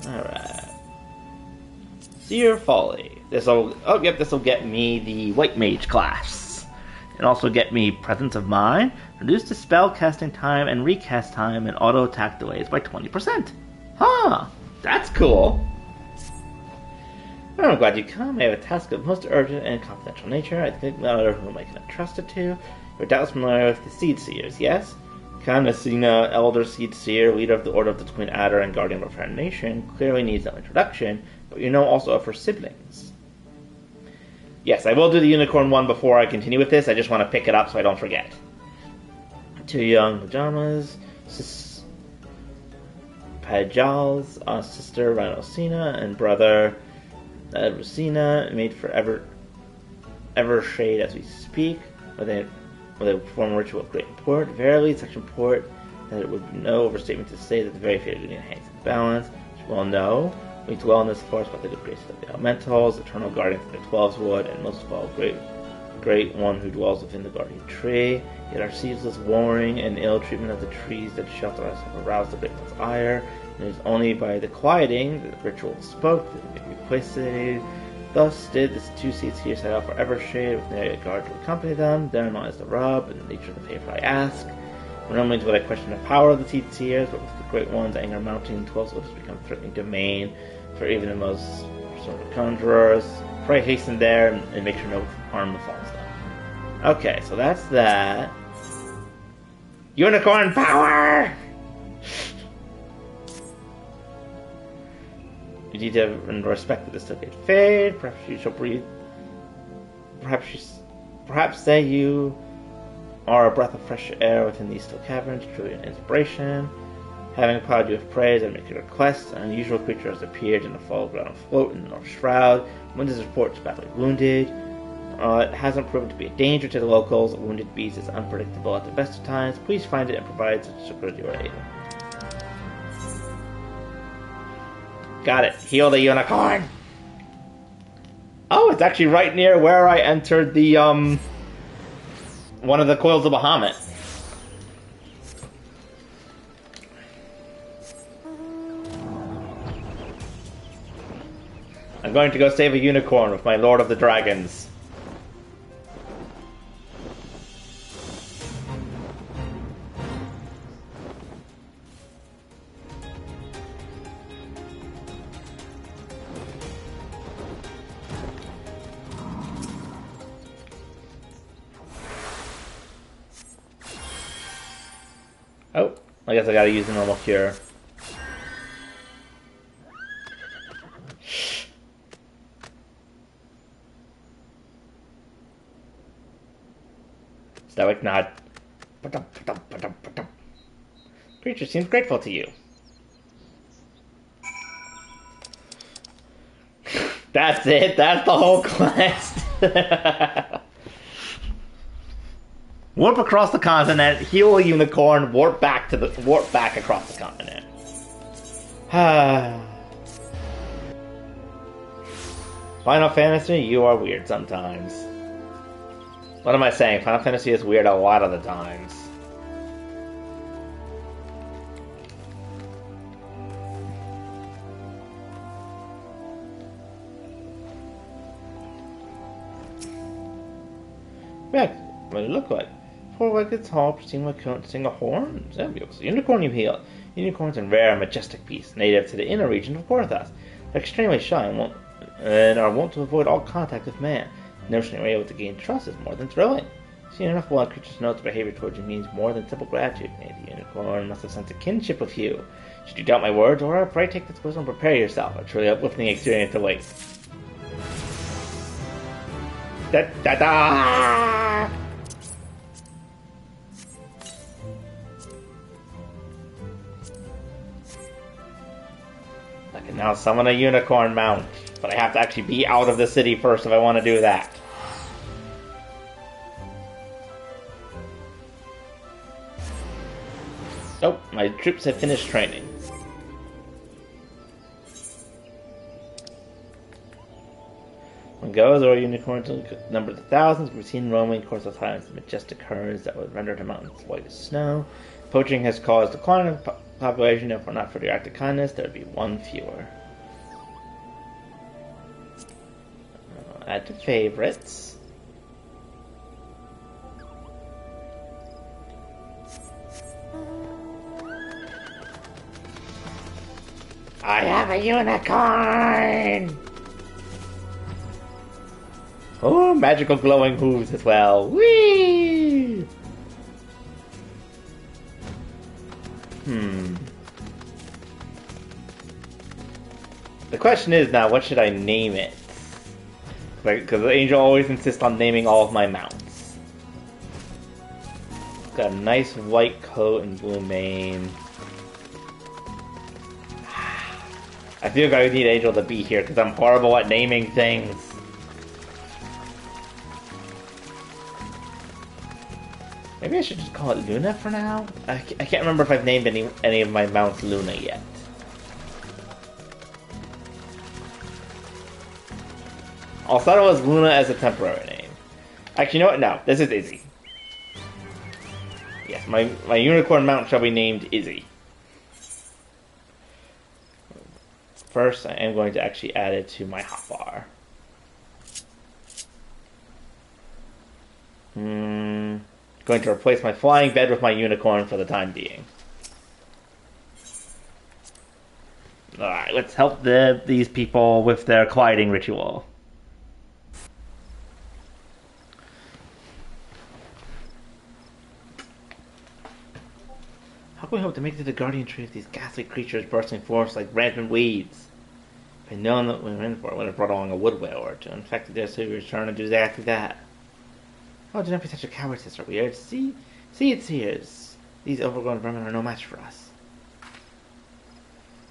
Alright. Seer Folly. This'll get me the White Mage class. And also get me Presence of Mind, reduce the spell casting time and recast time, and auto attack delays by 20%. Huh, that's cool. I'm glad you come. I have a task of most urgent and confidential nature. I think matter whom I can entrust it to. You're doubtless familiar with the Seed Seers, yes? Kanasina, Elder Seed Seer, leader of the Order of the Twin Adder and guardian of her nation, clearly needs no introduction, but you know also of her siblings. Yes, I will do the Unicorn one before I continue with this. I just want to pick it up so I don't forget. Two young pajamas, Pajal's sister Rhinosina and brother Rosina, made for Evershade as we speak, with a perform a ritual of great import. Verily, such import that it would be no overstatement to say that the very fate of duty hangs in balance. As you well know, we dwell in this forest by the good graces of the elementals, eternal guardians of the 12's wood, and most of all, great one who dwells within the guardian tree. Yet our ceaseless warring and ill treatment of the trees that shelter us have aroused the great one's ire, and it is only by the quieting that the ritual spoke that it may be replaced. Thus did the two seeds here set out for Evershade with nary a guard to accompany them. Therein lies the rub, and the nature of the favor I ask. For no means would I question the power of the seed seers, but with the great one's anger mounting, 12 soldiers become threatening domain for even the most sort of conjurers. Pray hasten there and make sure no harm befalls them. Okay, so that's that. Unicorn power! You need to respect that this still can fade. Perhaps you shall breathe. Perhaps say you are a breath of fresh air within these still caverns, truly an inspiration. Having applied you with praise, I make a request. An unusual creature has appeared in a fall ground float in the North Shroud. Wind is reported to badly wounded. It hasn't proven to be a danger to the locals. A wounded beast is unpredictable at the best of times. Please find it and provide such support as you are able. Got it. Heal the unicorn. Oh, it's actually right near where I entered the, one of the coils of Bahamut. I'm going to go save a unicorn with my Lord of the Dragons. Oh, I guess I gotta use the normal cure. Stoic nod. Creature seems grateful to you. That's it. That's the whole quest. Warp across the continent, heal a unicorn, warp back across the continent. Final Fantasy, you are weird sometimes. What am I saying? Final Fantasy is weird a lot of the times. Yeah, what do you look like? Four legged tall, pristine like sing a horn. Zambios. Unicorn you heal. Unicorns are rare and majestic beasts, native to the inner region of Porthos. They're extremely shy and are wont to avoid all contact with man. The notion that you're able to gain trust is more than thrilling. Seeing enough wild creatures know its behavior towards you means more than simple gratitude. The unicorn must have sensed a kinship with you. Should you doubt my words, or pray take this wisdom, prepare yourself. A truly uplifting experience awaits. Da da da! I can now summon a unicorn mount, but I have to actually be out of the city first if I want to do that. Oh, my troops have finished training. When goes, or unicorns number of thousands can be seen roaming across the highlands of majestic herds that would render the mountains white as snow. Poaching has caused a decline in population. If we're not for the act of kindness, there would be one fewer. Add to favorites. I have a unicorn! Oh, magical glowing hooves as well. Whee! The question is now, what should I name it? Because the angel always insists on naming all of my mounts. It's got a nice white coat and blue mane. I feel like I need Angel to be here because I'm horrible at naming things. Maybe I should just call it Luna for now? I can't remember if I've named any of my mounts Luna yet. I thought it was Luna as a temporary name. Actually, you know what? No, this is Izzy. Yes, my unicorn mount shall be named Izzy. First, I am going to actually add it to my hotbar. Going to replace my flying bed with my unicorn for the time being. Alright, let's help these people with their quieting ritual. How can we hope to make it to the guardian tree of these ghastly creatures bursting forth like rampant weeds? If I'd known that we were in for it, I would have brought along a wood whale or two. In fact, I dare say we return and do exactly that. Oh, do not be such a coward, Sister Weird. See its ears. These overgrown vermin are no match for us.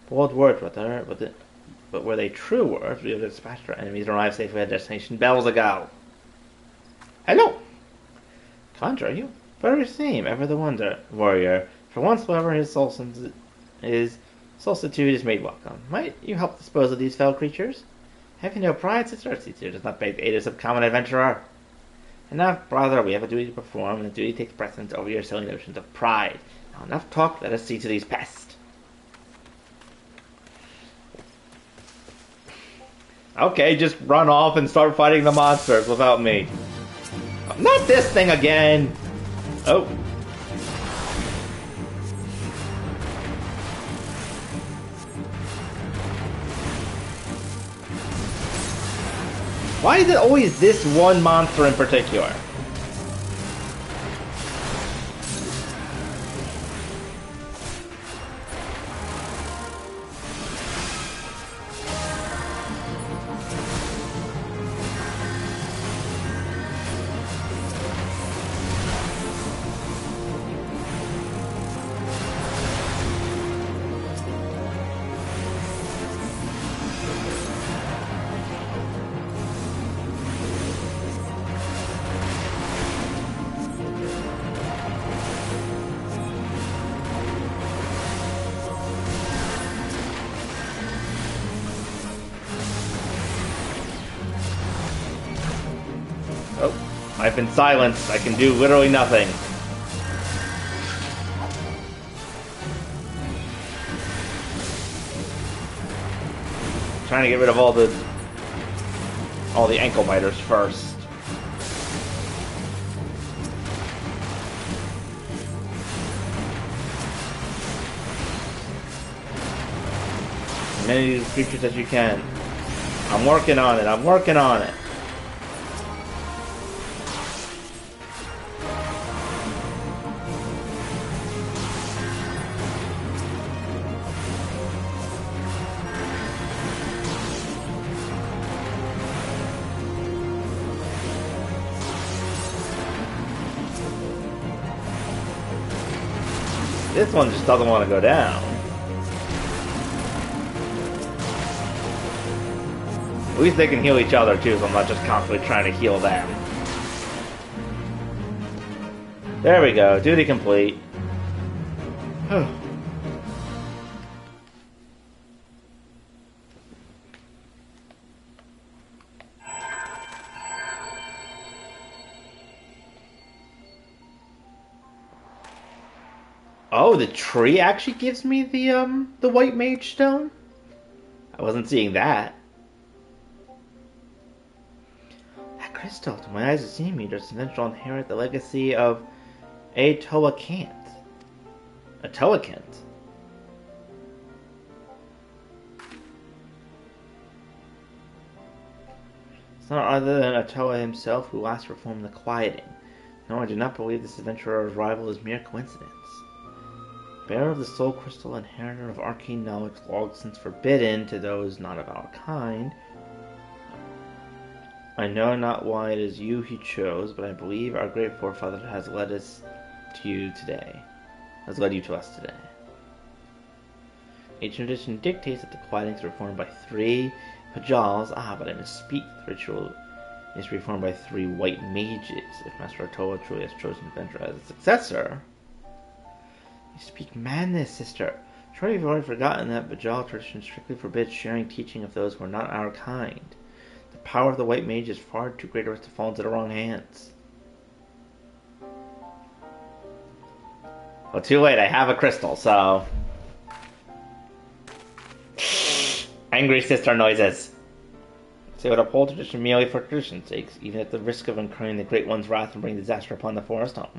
Bold words, but were they true words, we would have dispatched our enemies and arrived safely at their destination bells ago. Hello! Conjurer, you? Very same, ever the wonder, warrior. For once, however, his soul Solicitude is made welcome. Might you help dispose of these fell creatures? Having no pride, sister, does not beg the aid of some common adventurer. Enough, brother, we have a duty to perform, and the duty takes precedence over your silly notions of pride. Now enough talk, let us see to these pests. Okay, just run off and start fighting the monsters without me. Not this thing again! Oh. Why is it always this one monster in particular? I've been silenced. I can do literally nothing. Trying to get rid of all the ankle biters first. As many of these creatures as you can. I'm working on it. I'm working on it. This one just doesn't want to go down. At least they can heal each other too, so I'm not just constantly trying to heal them. There we go, duty complete. Oh, the tree actually gives me the white mage stone? I wasn't seeing that. That crystal, to my eyes, it seems me does eventually inherit the legacy of a Toakant. A Toakant? It's not other than Atoa himself who last performed the quieting. No, I do not believe this adventurer's rival is mere coincidence. Bearer of the soul crystal, inheritor of arcane knowledge, long since forbidden to those not of our kind. I know not why it is you he chose, but I believe our great forefather has led us to you today. Has led you to us today. A tradition dictates that the quieting is performed by 3 Pajals. But I misspeak. The ritual is performed by 3 white mages. If Master Atoa truly has chosen Adventure as a successor. You speak madness, sister. Surely you've already forgotten that Bajal tradition strictly forbids sharing teaching of those who are not our kind. The power of the white mage is far too great for us to fall into the wrong hands. Well, too late. I have a crystal, so... Angry sister noises. They would uphold tradition merely for tradition's sake, even at the risk of incurring the Great One's wrath and bringing disaster upon the forest home.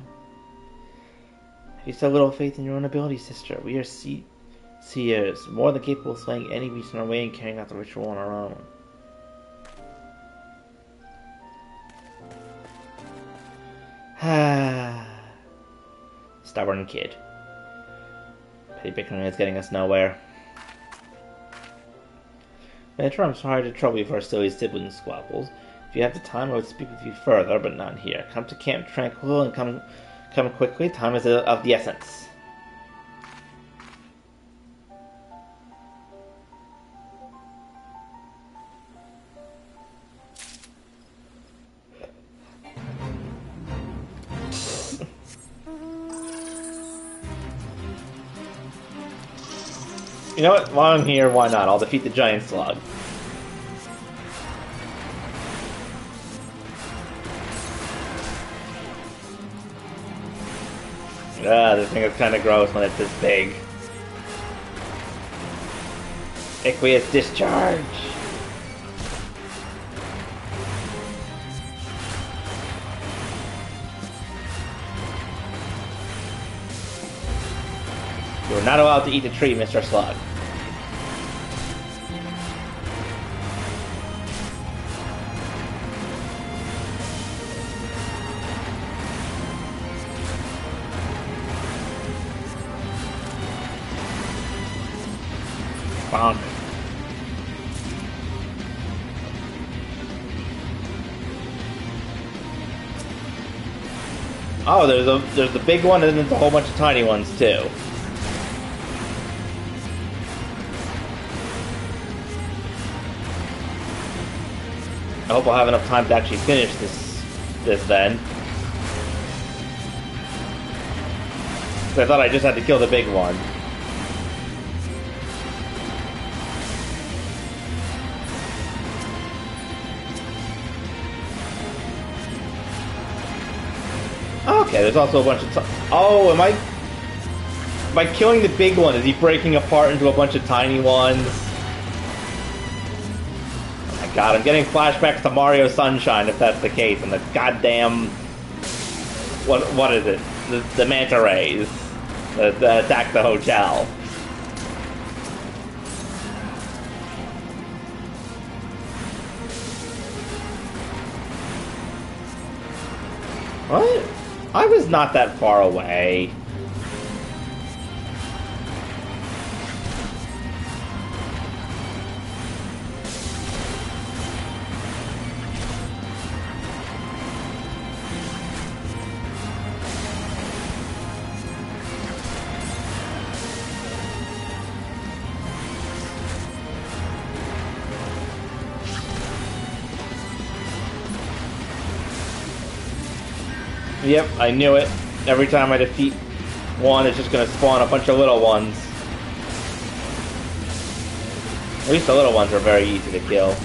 Have you so little faith in your own ability, sister? We are seers, more than capable of slaying any beast in our way and carrying out the ritual on our own. Stubborn kid. Petty bickering is getting us nowhere. Venture, I'm sorry to trouble you for our silly sibling squabbles. If you have the time, I would speak with you further, but not here. Come to Camp Tranquil and come quickly. Time is of the essence. You know what? While I'm here, why not? I'll defeat the giant slug. This thing is kind of gross when it's this big. Aqueous discharge. You are not allowed to eat the tree, Mr. Slug. Bonk. Oh, there's the big one, and then there's a whole bunch of tiny ones too. I hope I'll have enough time to actually finish this then. I thought I just had to kill the big one. Okay, there's also a bunch of... Oh, am I killing the big one? Is he breaking apart into a bunch of tiny ones? Oh my god, I'm getting flashbacks to Mario Sunshine if that's the case, and the goddamn... What is it? The manta rays that attack the hotel. What? I was not that far away. Yep, I knew it. Every time I defeat one, it's just gonna spawn a bunch of little ones. At least the little ones are very easy to kill.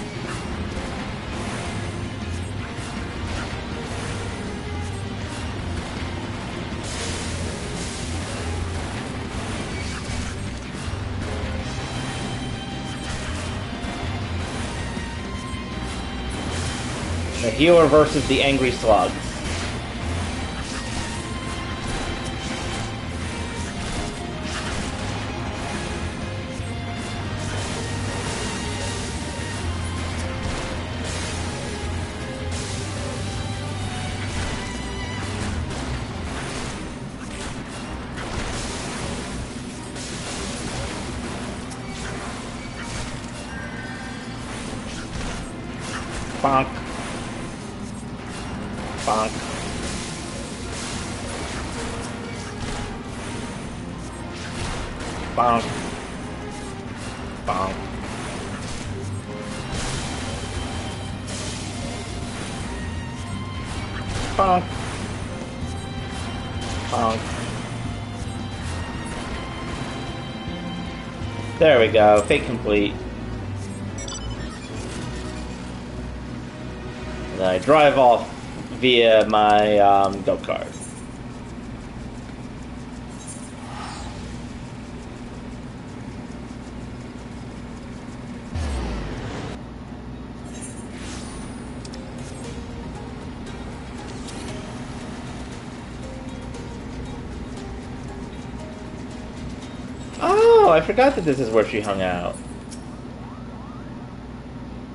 The healer versus the angry slugs. Bonk. Bonk. Bonk. Bonk. Bonk. Bonk. There we go. Fate complete. And I drive off via my go-kart. Oh, I forgot that this is where she hung out.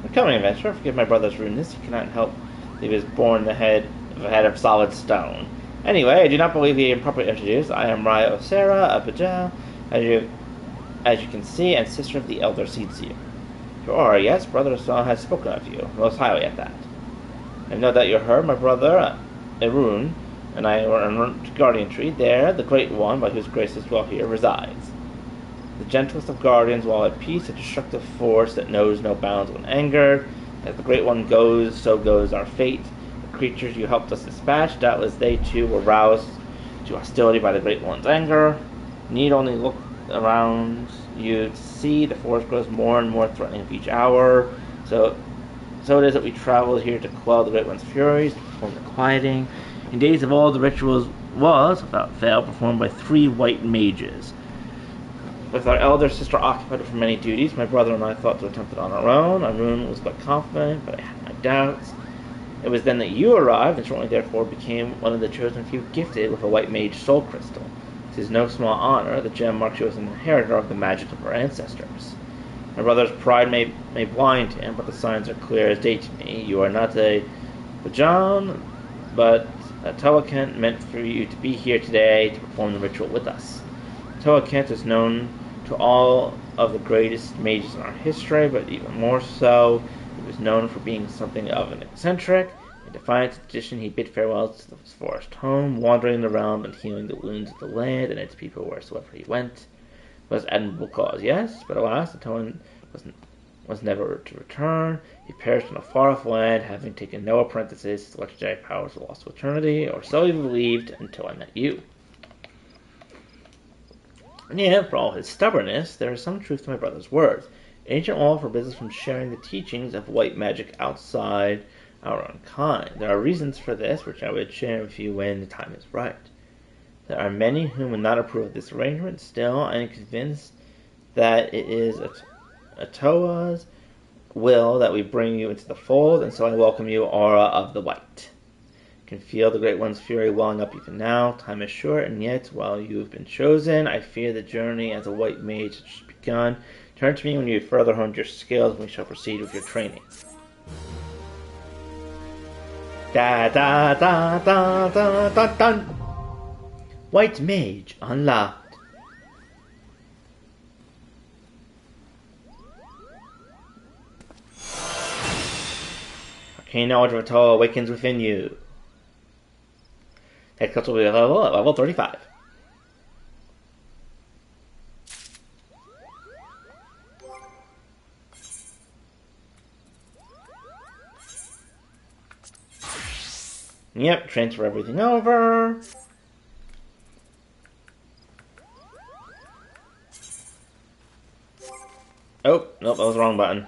Becoming an adventurer, forgive my brother's rudeness. He cannot help. He was born the head of solid stone. Anyway, I do not believe he improperly introduced. I am Raya Osera of Bajal, as you can see, and sister of the elder Seedseer. You are, yes, brother Saw has spoken of you, most highly at that. I know that you heard my brother, Erun, and I were on Guardian Tree. There, the Great One, by whose graces dwell here, resides. The gentlest of guardians, while at peace, a destructive force that knows no bounds when angered. As the Great One goes, so goes our fate. The creatures you helped us dispatch, doubtless they too were roused to hostility by the Great One's anger. Need only look around you see the forest grows more and more threatening with each hour. So it is that we travel here to quell the Great One's furies, to perform the quieting. In days of old, the ritual was, without fail, performed by 3 white mages. With our elder sister occupied with many duties, my brother and I thought to attempt it on our own. Arun was quite confident, but I had my doubts. It was then that you arrived, and shortly therefore became one of the chosen few gifted with a white mage soul crystal. It is no small honor. The gem marks you as an inheritor of the magic of our ancestors. My brother's pride may blind him, but the signs are clear as day to me. You are not a Bajan, but a Tawakent meant for you to be here today to perform the ritual with us. Tawakent is known to all of the greatest mages in our history, but even more so, he was known for being something of an eccentric. In defiance of tradition, he bid farewell to his forest home, wandering the realm and healing the wounds of the land and its people wheresoever he went. It was admirable cause, yes, but alas, the Toan was never to return. He perished in a far-off land, having taken no apprentices. His legendary powers were lost to eternity, or so he believed until I met you. And yet, for all his stubbornness, there is some truth to my brother's words. Ancient law forbids us from sharing the teachings of white magic outside our own kind. There are reasons for this, which I would share with you when the time is right. There are many who would not approve of this arrangement. Still, I am convinced that it is Atoa's will that we bring you into the fold, and so I welcome you, Aura of the White. Can feel the Great One's fury welling up even now. Time is short, and yet, while you have been chosen, I fear the journey as a white mage has just begun. Turn to me when you have further honed your skills, and we shall proceed with your training. Da da da da da da da. White Mage unlocked. Arcane knowledge of Atoa awakens within you. Head cut will be level 35. Yep, transfer everything over. Oh, nope, that was the wrong button.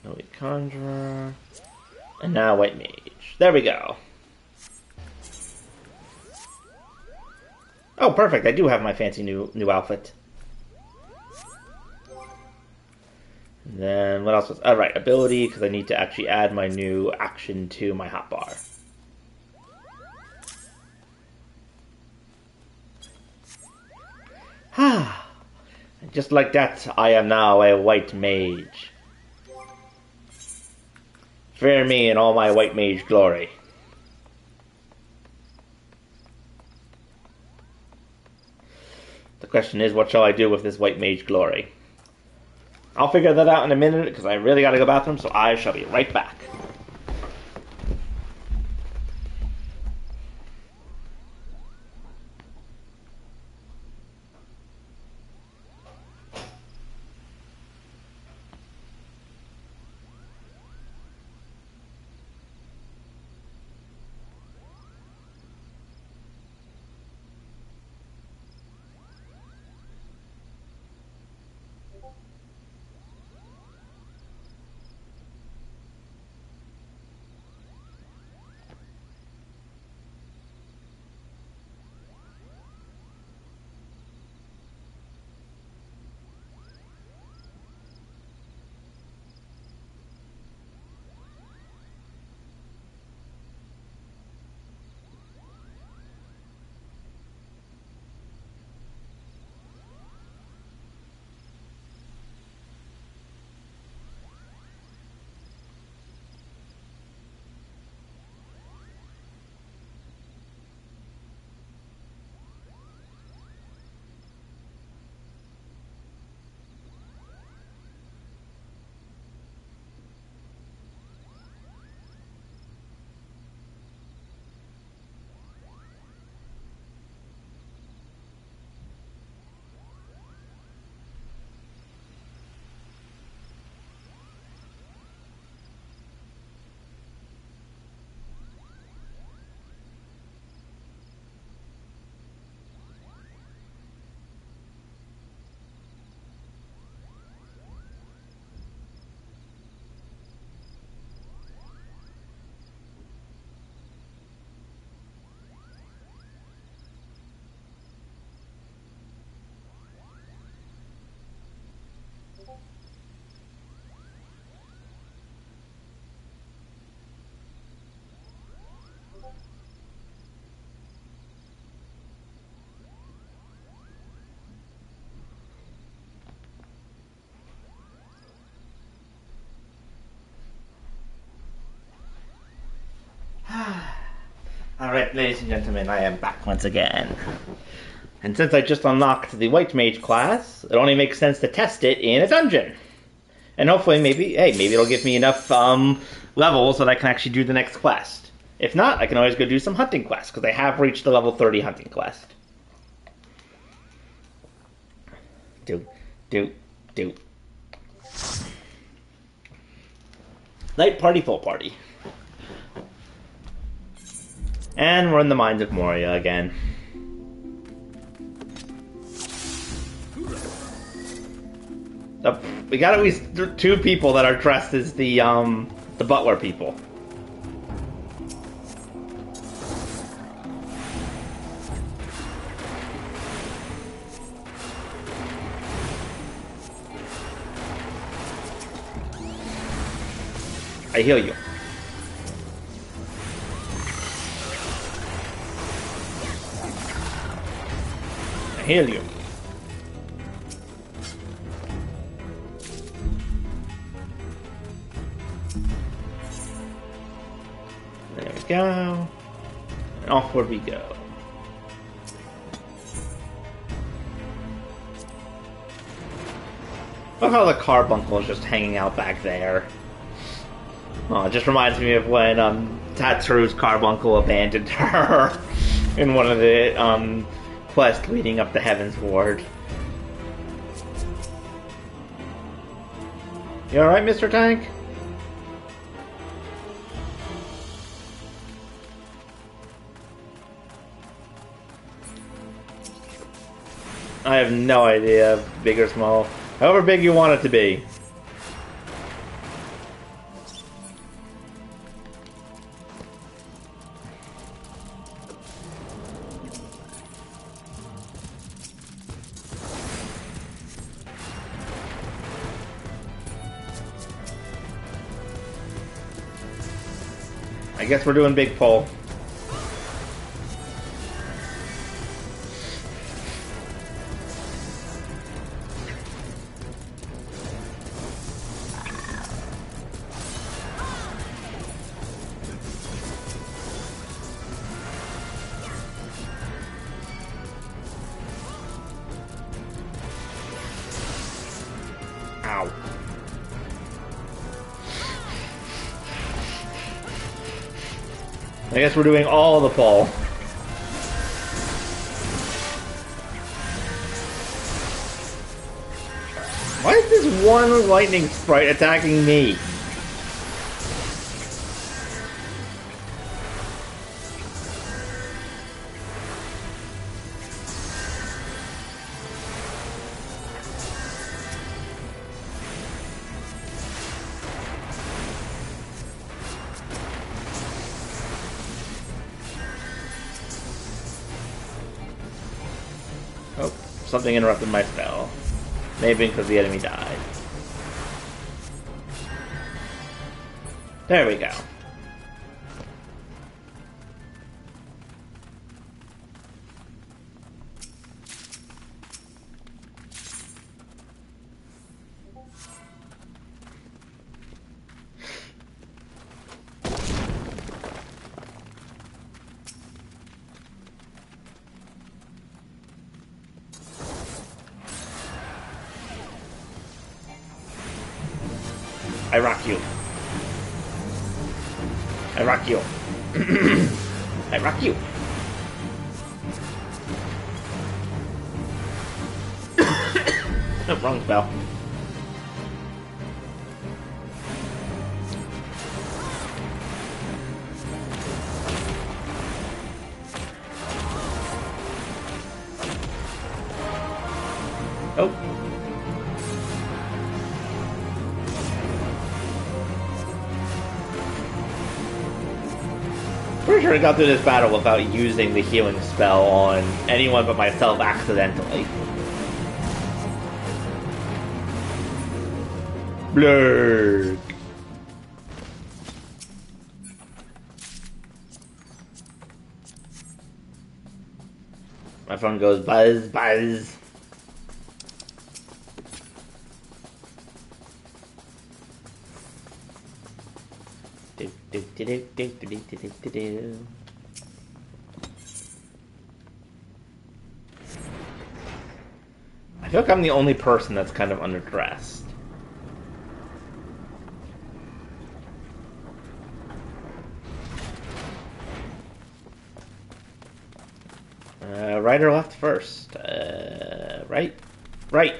No, Conjurer. And now White Mage. There we go. Oh, perfect. I do have my fancy new outfit. And then what else was... Oh, right, ability, because I need to actually add my new action to my hotbar. Ah, just like that, I am now a white mage. Fear me in all my white mage glory. The question is, what shall I do with this white mage glory? I'll figure that out in a minute, because I really gotta go to the bathroom, so I shall be right back. Alright, ladies and gentlemen, I am back once again. And since I just unlocked the White Mage class, it only makes sense to test it in a dungeon. And hopefully, maybe it'll give me enough levels that I can actually do the next quest. If not, I can always go do some hunting quests, because I have reached the level 30 hunting quest. Do. Night party, full party. And we're in the mines of Moria again. We got at least 2 people that are dressed as the butler people. I heal you. I heal you. There we go. And offward we go. Look how the carbuncle is just hanging out back there. Oh, it just reminds me of when Tatsuru's carbuncle abandoned her in one of the quests leading up to Heaven's Ward. You alright, Mr. Tank? I have no idea, big or small. However big you want it to be. I guess we're doing big pull. Ow. I guess we're doing all the pull. Why is this one lightning sprite attacking me? Oh, something interrupted my spell. Maybe because the enemy died. There we go. I rock you. I rock you. I rock you. Oh, wrong spell. Oh. Pretty sure I got through this battle without using the healing spell on anyone but myself accidentally. Blurg. My phone goes buzz, buzz. feel like I'm the only person that's kind of underdressed. Right or left first? Right. Right.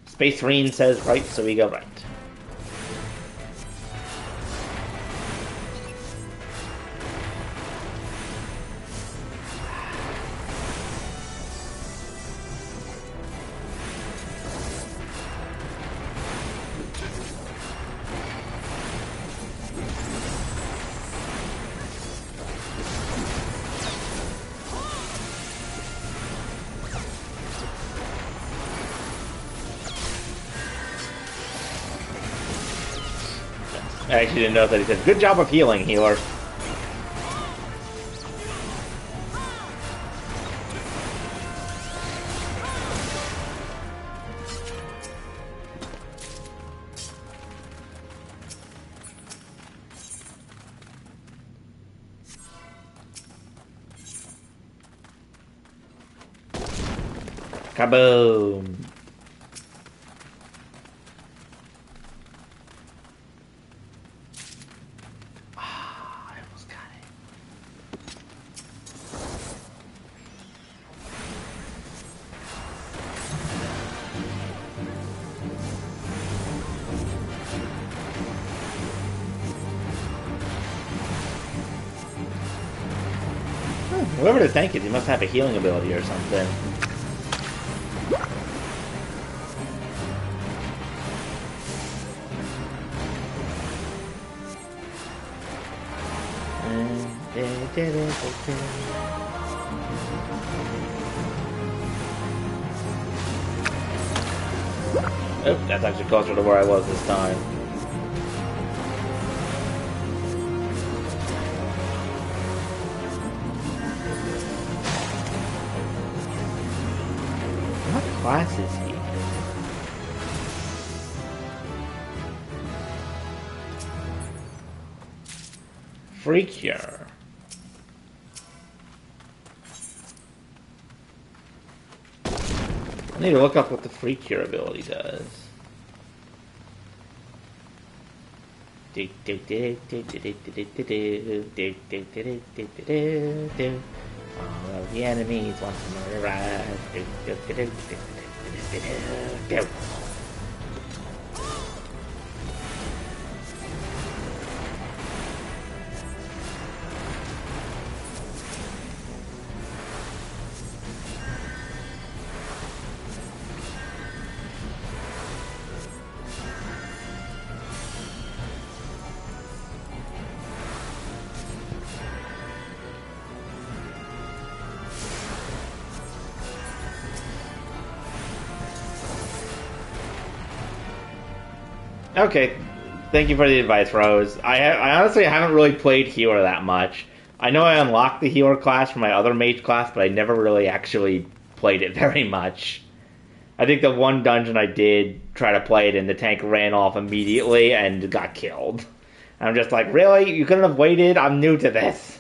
Space Marine says right, so we go right. I actually didn't know that. He said, "Good job of healing, healer." Kaboom! Whoever the tank is, he must have a healing ability or something. Oh, that's actually closer to where I was this time. What class is he? Freakier. I need to look up what the Freakier ability does. All of the enemies want to murder us. Okay, thank you for the advice, Rose. I honestly haven't really played healer that much. I know I unlocked the healer class from my other mage class, but I never really actually played it very much. I think the one dungeon I did try to play it in, the tank ran off immediately and got killed. And I'm just like, really? You couldn't have waited? I'm new to this.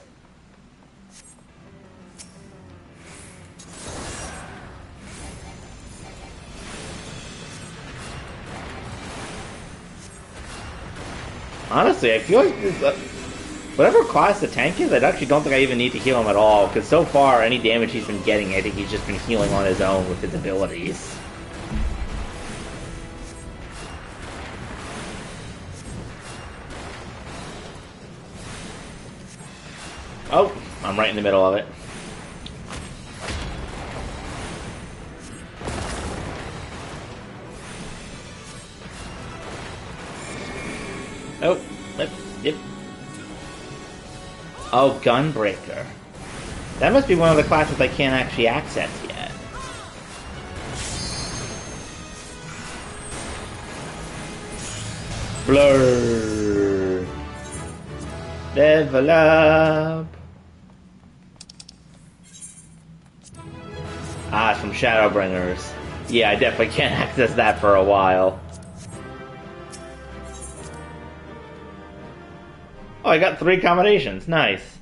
Honestly, I feel like whatever class the tank is, I actually don't think I even need to heal him at all, because so far, any damage he's been getting, I think he's just been healing on his own with his abilities. Oh, I'm right in the middle of it. Oh, yep. Oh, Gunbreaker. That must be one of the classes I can't actually access yet. Blur. Level up. Ah, it's from Shadowbringers. Yeah, I definitely can't access that for a while. Oh, I got 3 combinations. Nice.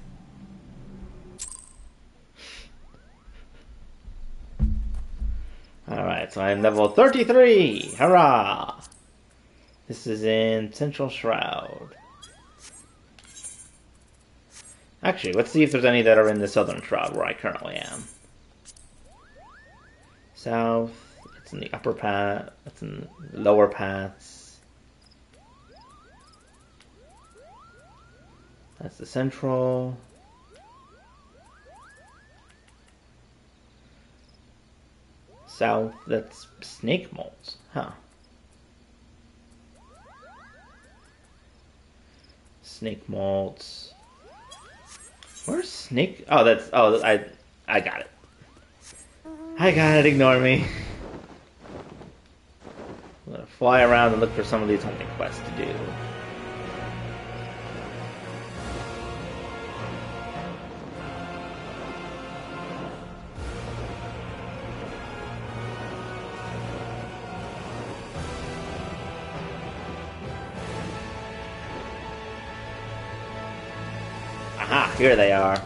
Alright, Alright, so I'm level 33! Hurrah! This is in Central Shroud. Actually, let's see if there's any that are in the Southern Shroud where I currently am. South, it's in the upper path, it's in the lower paths. That's the Central. South, that's snake molds, huh? Snake molds. Where's snake? Oh, that's, oh, I got it. I got it, ignore me. I'm gonna fly around and look for some of these hunting quests to do. Aha, here they are.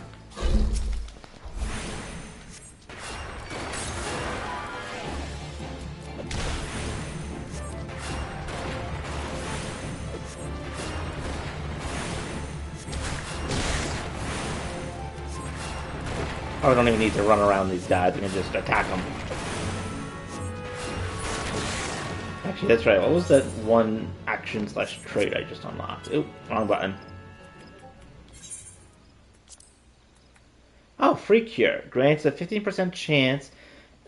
Oh, I don't even need to run around these guys, I can just attack them. Actually, that's right, what was that one action slash trait I just unlocked? Oop, wrong button. Oh, free cure. Grants a 15% chance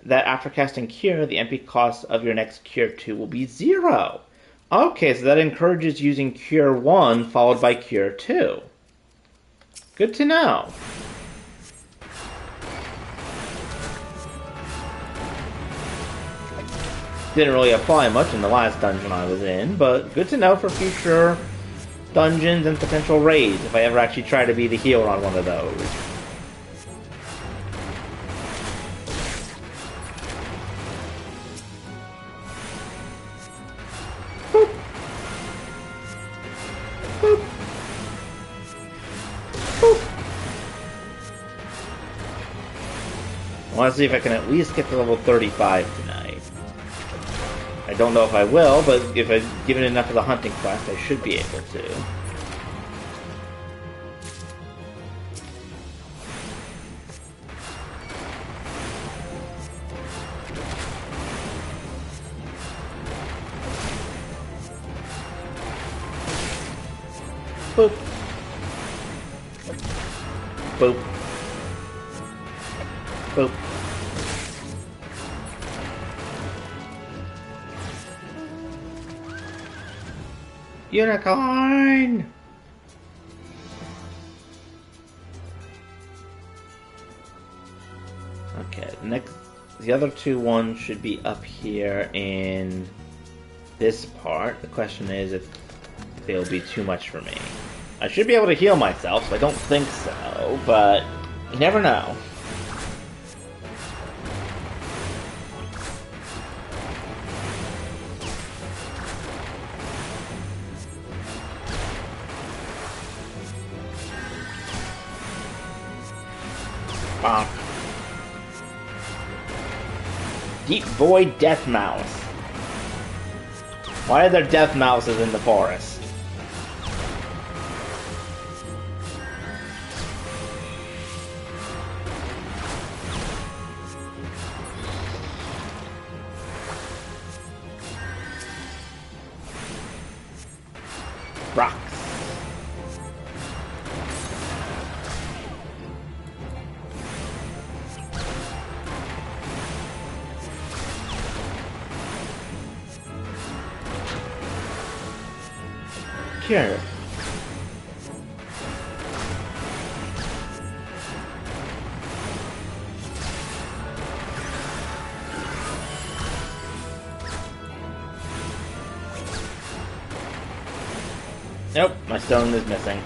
that after casting cure, the MP cost of your next cure 2 will be 0. Okay, so that encourages using cure 1 followed by cure 2. Good to know. Didn't really apply much in the last dungeon I was in, but good to know for future dungeons and potential raids if I ever actually try to be the healer on one of those. Boop. Boop. Boop. I want to see if I can at least get to level 35 tonight. I don't know if I will, but if I've given enough of the hunting quest, I should be able to. Boop. Boop. Boop. Unicorn! Okay, the other two ones should be up here in this part. The question is if they'll be too much for me. I should be able to heal myself, so I don't think so, but you never know. Deep Void Death Mouse. Why are there death mouses in the forest? Rocks. Cure. Nope, my stone is missing.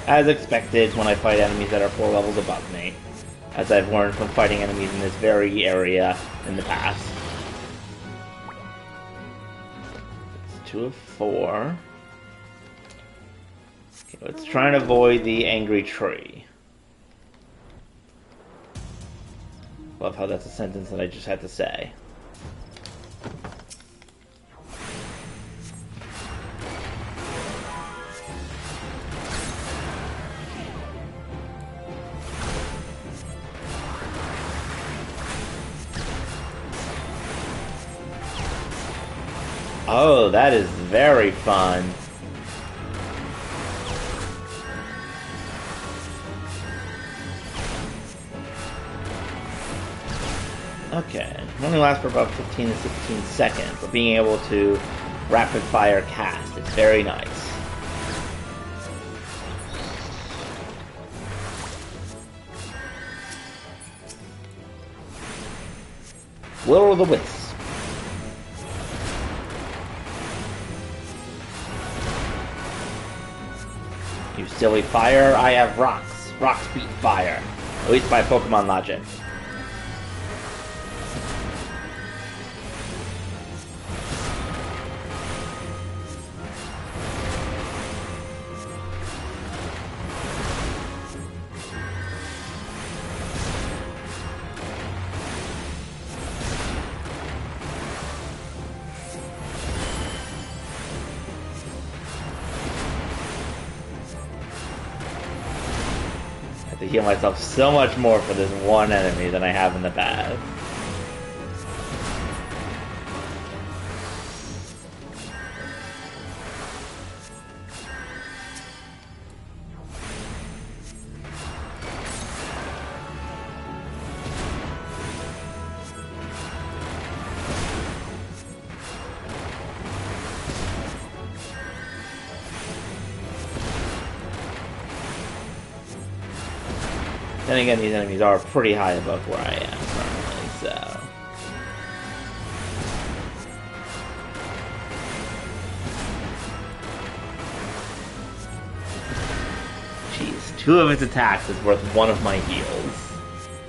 As expected when I fight enemies that are 4 levels above me, as I've learned from fighting enemies in this very area in the past. It's 2 of 4. Okay, let's try and avoid the angry tree. Love how that's a sentence that I just had to say. Oh, that is very fun. Okay, it only lasts for about 15 to 16 seconds, but being able to rapid fire cast, it's very nice. Will-o'-the-wisp. You silly fire, I have rocks. Rocks beat fire. At least by Pokemon logic. To heal myself so much more for this one enemy than I have in the past. Then again, these enemies are pretty high above where I am currently, so... Jeez, 2 of its attacks is worth 1 of my heals.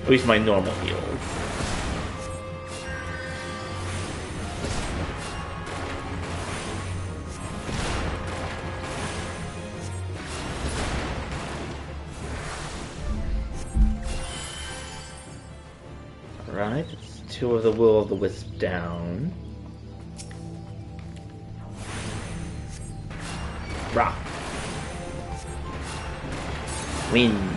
At least my normal heals. Right, it's 2 of the Will-o'-the-Wisp down. Rock. Wind.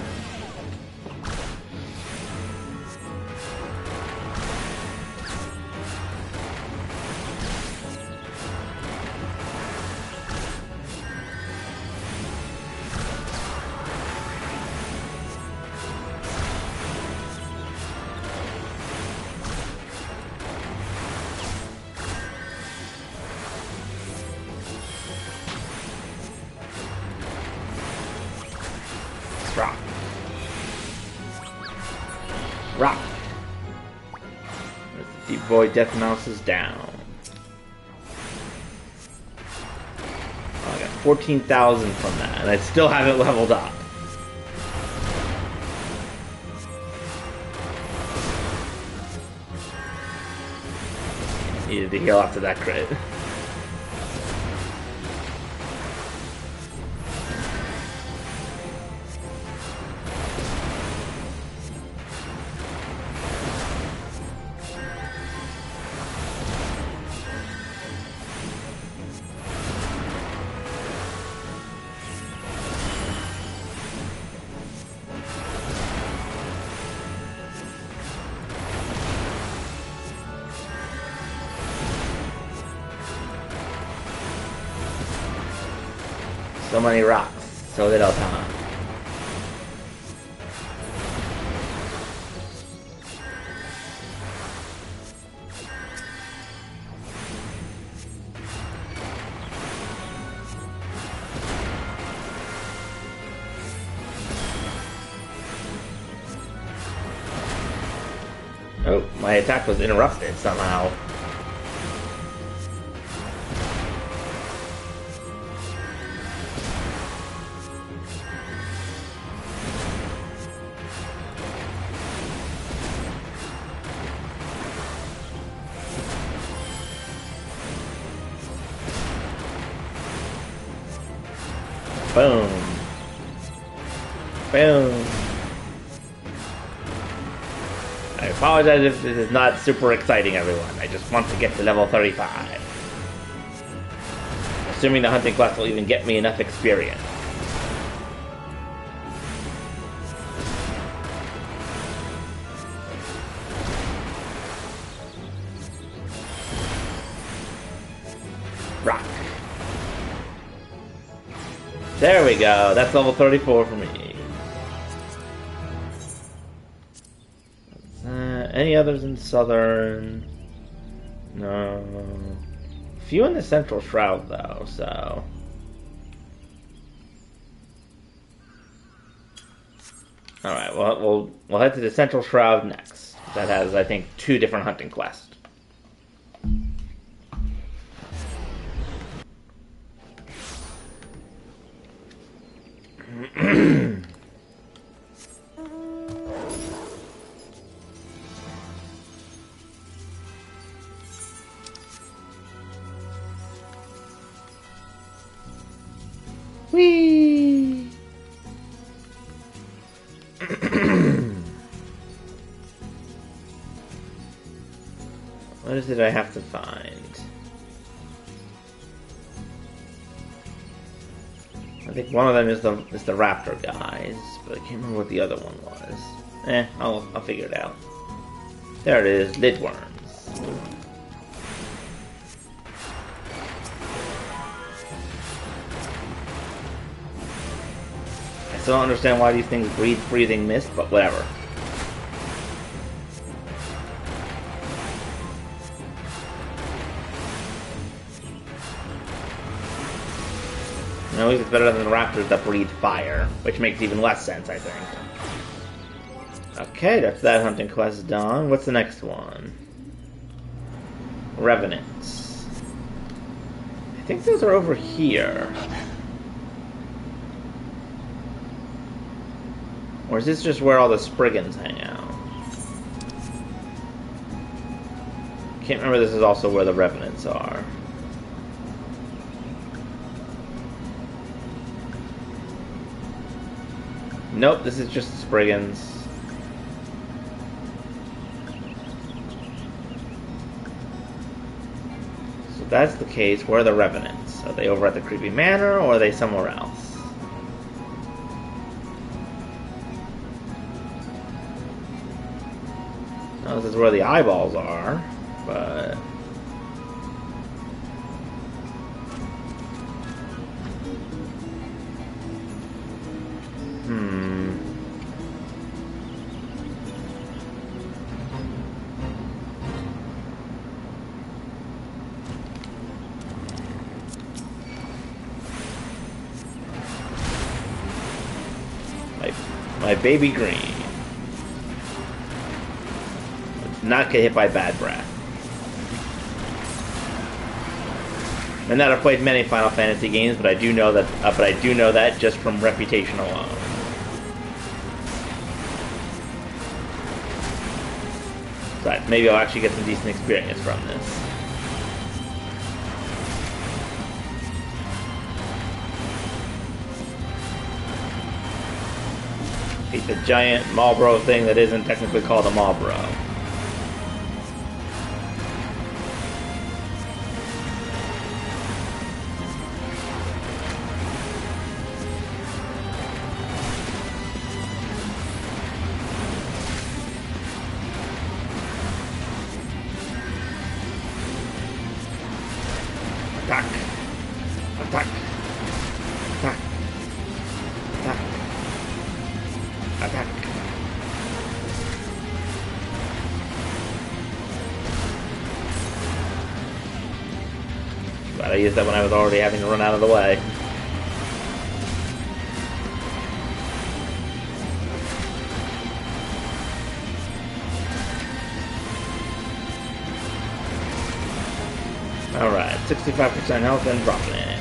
Rock. Rock. The Deep Void Death Mouse is down. Oh, I got 14,000 from that, and I still haven't leveled up. Needed to heal after that crit. So many rocks, so little time. Oh, my attack was interrupted somehow. Boom. Boom. I apologize if this is not super exciting, everyone. I just want to get to level 35. Assuming the hunting quest will even get me enough experience. Rock. There we go. That's level 34 for me. Any others in Southern? No. Few in the Central Shroud, though, so... Alright, well, we'll head to the Central Shroud next. That has, I think, 2 different hunting quests. Whee! What is it I have to find? I think one of them is the raptor guys, but I can't remember what the other one was. I'll figure it out. There it is, lidworms. I still don't understand why these things breathe breathing mist, but whatever. At least it's better than the raptors that breathe fire, which makes even less sense, I think. Okay, that's that hunting quest done. What's the next one? Revenants. I think those are over here. Or is this just where all the Spriggans hang out? Can't remember this is also where the Revenants are. Nope, this is just the Spriggans. So if that's the case, where are the Revenants? Are they over at the Creepy Manor, or are they somewhere else? Now, this is where the eyeballs are, but... My baby green. Let's not get hit by bad breath. And not have played many Final Fantasy games, but I do know that, just from reputation alone. So maybe I'll actually get some decent experience from this. The giant Marlboro thing that isn't technically called a Marlboro. Attack! Attack! Attack! Attack! Attack! Glad I used that when I was already having to run out of the way. Alright, 65% health and dropping it.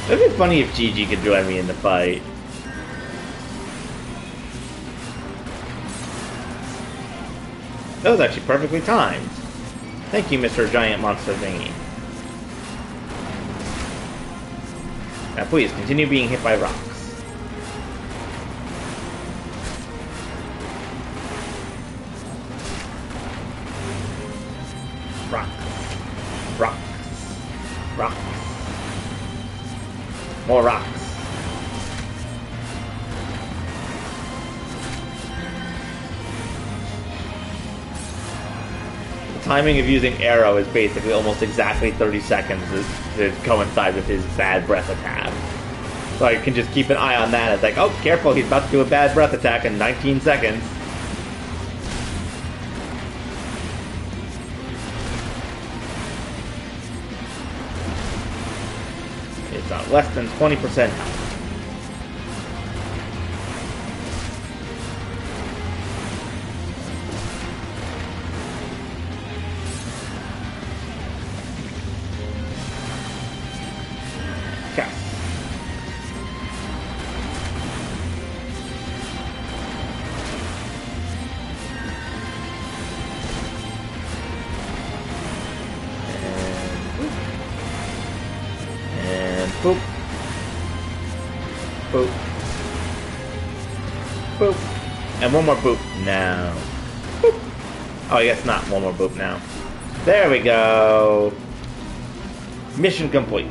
It'd be funny if Gigi could join me in the fight. That was actually perfectly timed. Thank you, Mr. Giant Monster Thingy. Now please, continue being hit by rocks. Rocks. Rocks. Rocks. More rocks. timing of using arrow is basically almost exactly 30 seconds to coincide with his bad breath attack. So I can just keep an eye on that. It's like, oh, careful, he's about to do a bad breath attack in 19 seconds. It's on less than 20% health. Boop. Boop. Boop. And one more boop now. Boop. Oh, I guess not. One more boop now. There we go. Mission complete.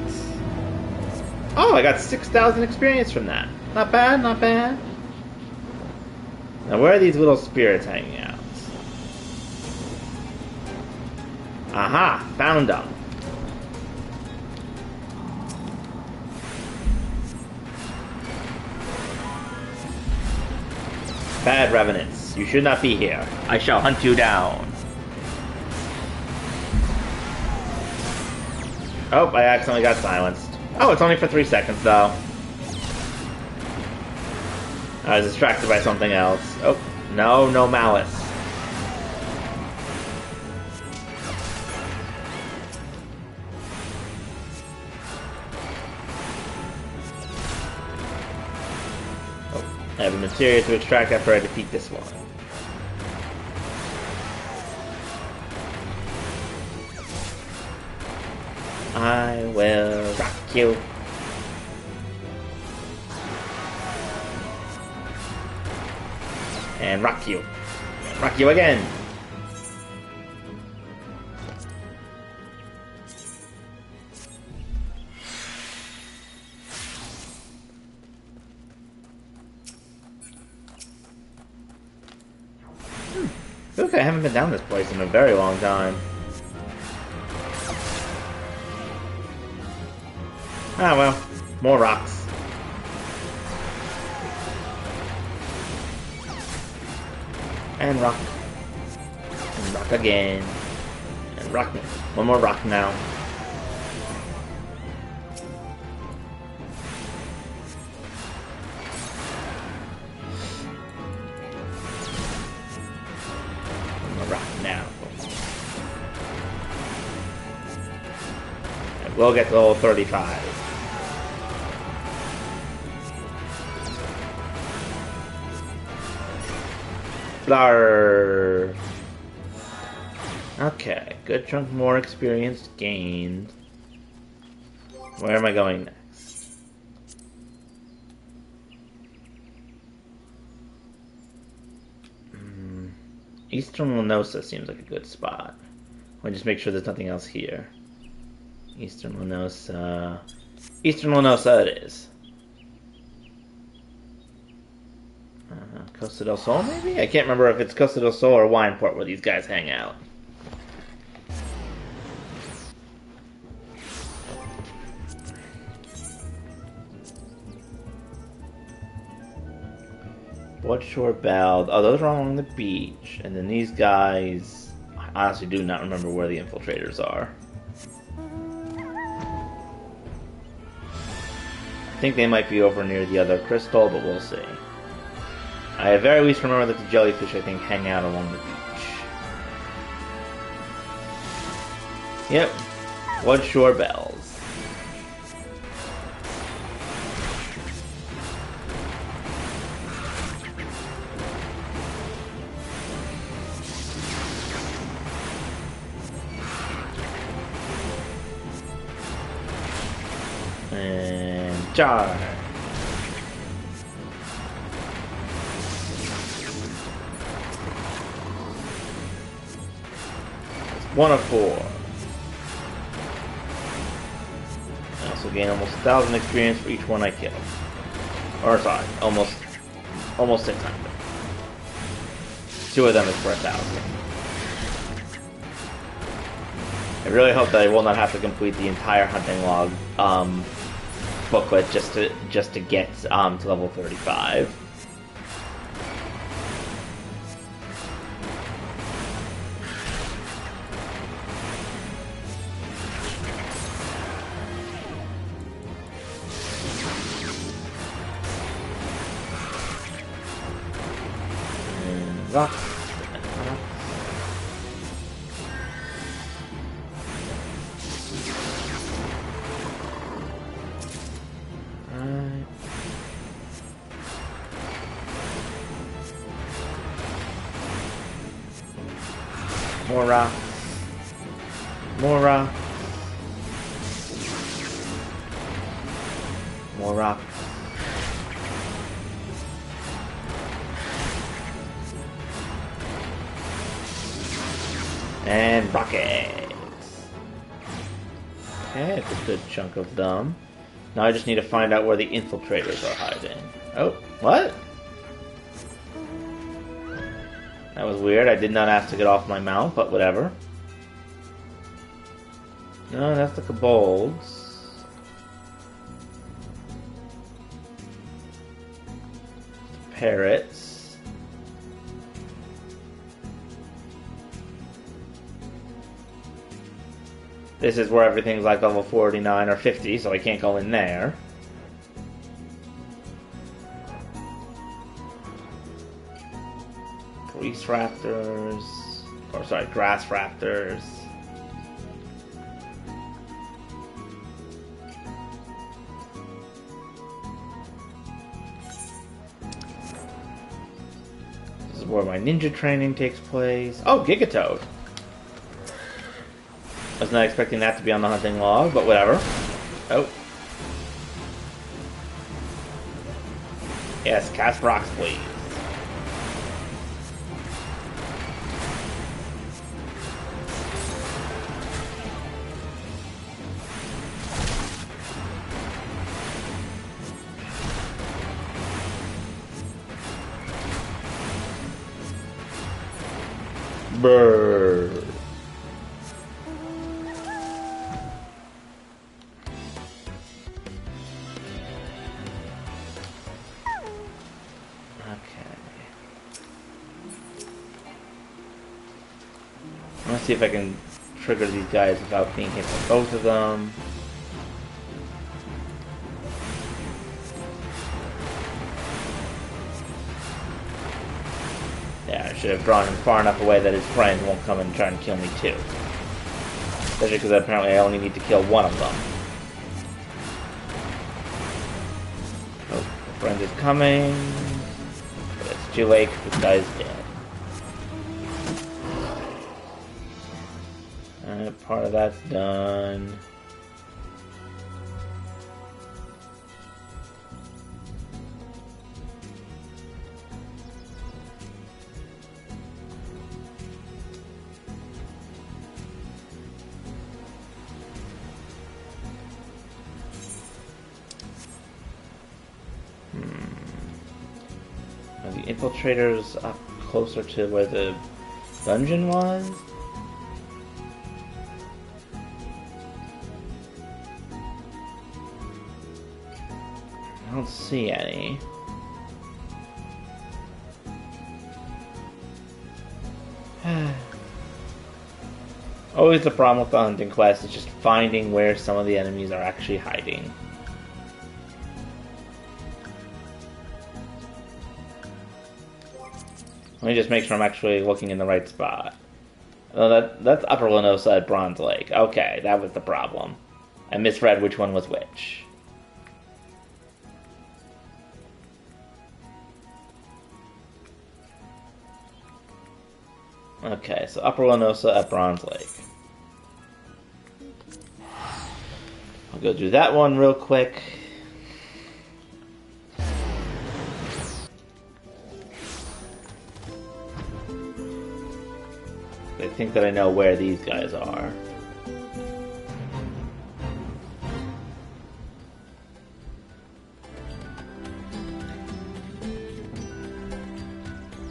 Oh, I got 6,000 experience from that. Not bad, not bad. Now, where are these little spirits hanging out? Aha! Found them. Bad revenants, you should not be here. I shall hunt you down. Oh, I accidentally got silenced. Oh, it's only for 3 seconds, though. I was distracted by something else. Oh, no malice. I have a materia to extract after I defeat this one. I will rock you. And rock you. Rock you again. Look, I haven't been down this place in a very long time. Ah, well. More rocks. And rock. And rock again. And rock. One more rock now. We'll get to level 35. Blarr. Okay, good chunk more experience gained. Where am I going next? Eastern Lenosa seems like a good spot. I'll just make sure there's nothing else here. Eastern Lenosa. Eastern Lenosa it is. Costa del Sol, maybe? I can't remember if it's Costa del Sol or Wineport where these guys hang out. Bloodshore Bald. Oh, those are all along the beach. And then these guys... I honestly do not remember where the infiltrators are. I think they might be over near the other crystal, but we'll see. I at very least remember that the jellyfish, I think, hang out along the beach. Yep. Bloodshore Bells. And charge. One of 4. I also gain almost 1,000 experience for each one I kill. Or sorry, almost 600. 2 of them is for 1,000. I really hope that I will not have to complete the entire hunting log booklet just to get to level 35. Rock. More rock. More rock. More rock. And rockets. Okay, it's a good chunk of them. Now I just need to find out where the infiltrators are hiding. Oh, what? That was weird. I did not ask to get off my mount, but whatever. No, that's the kobolds. Parrots. This is where everything's like level 49 or 50, so I can't go in there. Grease raptors. Or sorry, grass raptors. This is where my ninja training takes place. Oh, Gigatoad! I was not expecting that to be on the hunting log, but whatever. Oh. Yes, cast rocks, please. Brrr. Let's see if I can trigger these guys without being hit by both of them. Yeah, I should have drawn him far enough away that his friend won't come and try and kill me too. Especially because apparently I only need to kill one of them. Oh, the friend is coming. But it's too late because this guy's dead. Part of that's done. Are the infiltrators up closer to where the dungeon was? I don't see any. Always the problem with the hunting quest is just finding where some of the enemies are actually hiding. Let me just make sure I'm actually looking in the right spot. Oh, that's Upper Lenosa at Bronze Lake. Okay, that was the problem. I misread which one was which. Okay, so Upper Lenosa at Bronze Lake. I'll go do that one real quick. I think that I know where these guys are.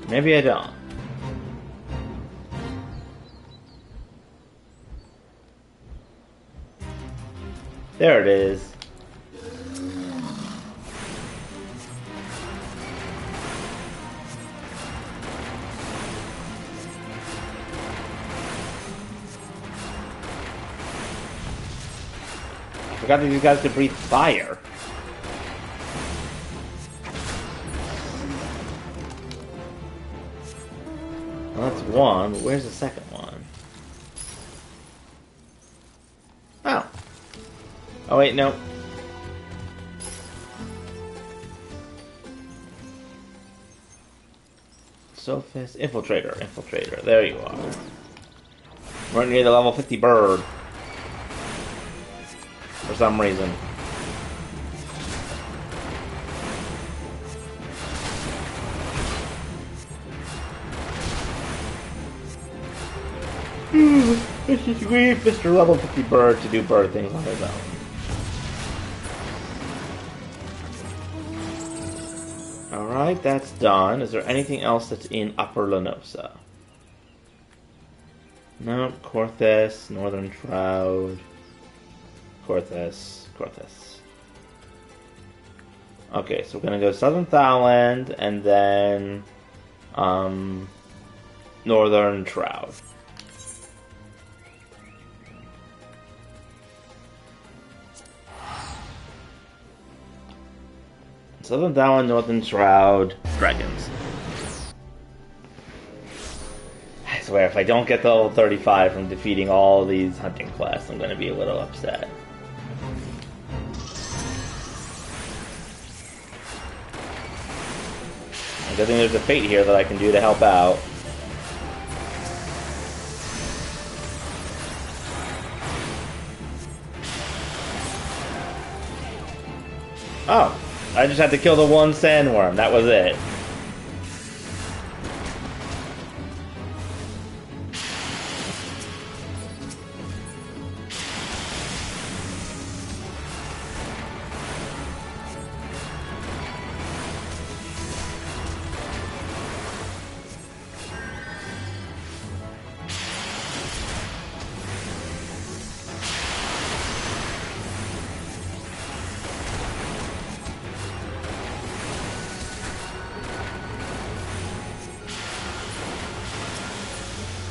Maybe I don't. There it is. I forgot that these guys could breathe fire. Well, that's one, but where's the second one? Oh. Oh wait, no. Sophist, infiltrator. There you are. Right near the level 50 bird. For some reason. It's just weird, Mr. Level 50 bird to do bird things on his own. Alright, that's done. Is there anything else that's in Upper Lanosa? No, Corthus, Northern Shroud. Corthus. Okay, so we're gonna go Southern Thailand and then Northern Shroud. Southern Thailand, Northern Shroud, dragons. I swear, if I don't get to level 35 from defeating all these hunting quests, I'm gonna be a little upset. Good thing there's a fate here that I can do to help out. Oh, I just had to kill the one sandworm, that was it.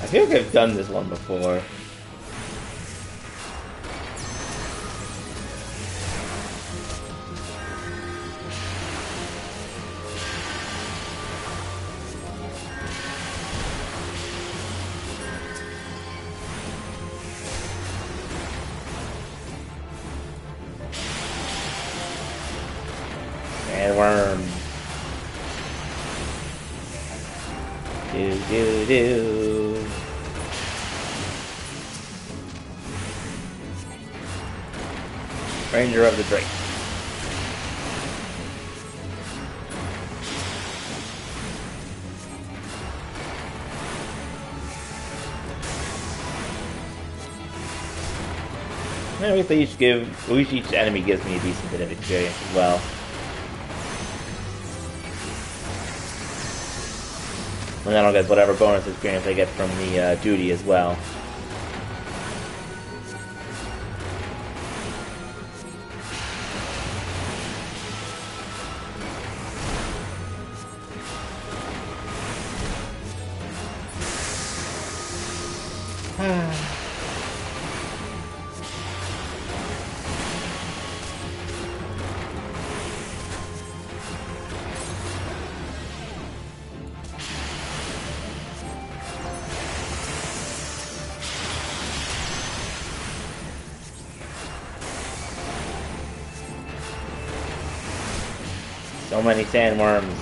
I feel like I've done this one before. Sandworm. Do. Ranger of the Drake. I guess they each enemy gives me a decent bit of experience as well. And then I'll get whatever bonus experience I get from the duty as well. So many sandworms.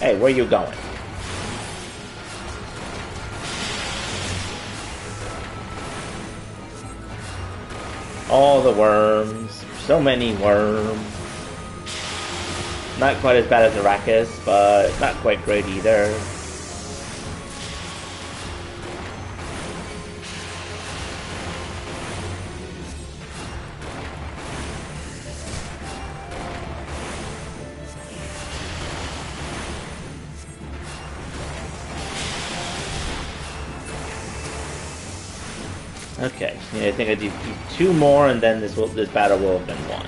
Hey, where you going? All the worms. So many worms. Not quite as bad as Arrakis, but not quite great either. Okay, I think I do 2 more, and then this battle will have been won.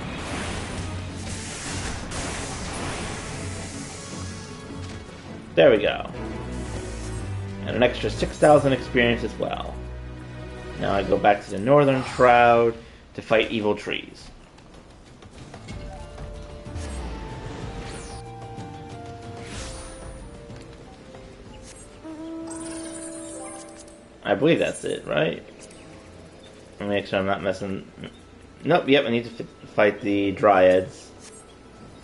There we go. And an extra 6,000 experience as well. Now I go back to the Northern Shroud to fight evil trees. I believe that's it, right? Let me make sure I'm not messing... Nope, yep, I need to fight the Dryads.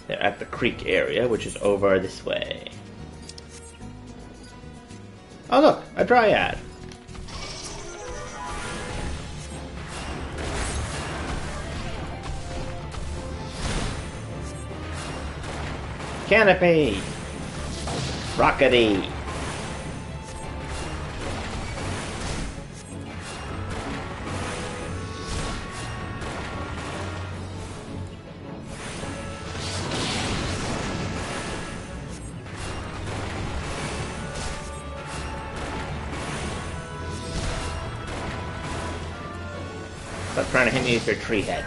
They're at the creek area, which is over this way. Oh look, a Dryad! Canopy! Rockety! Stop trying to hit me with your tree head.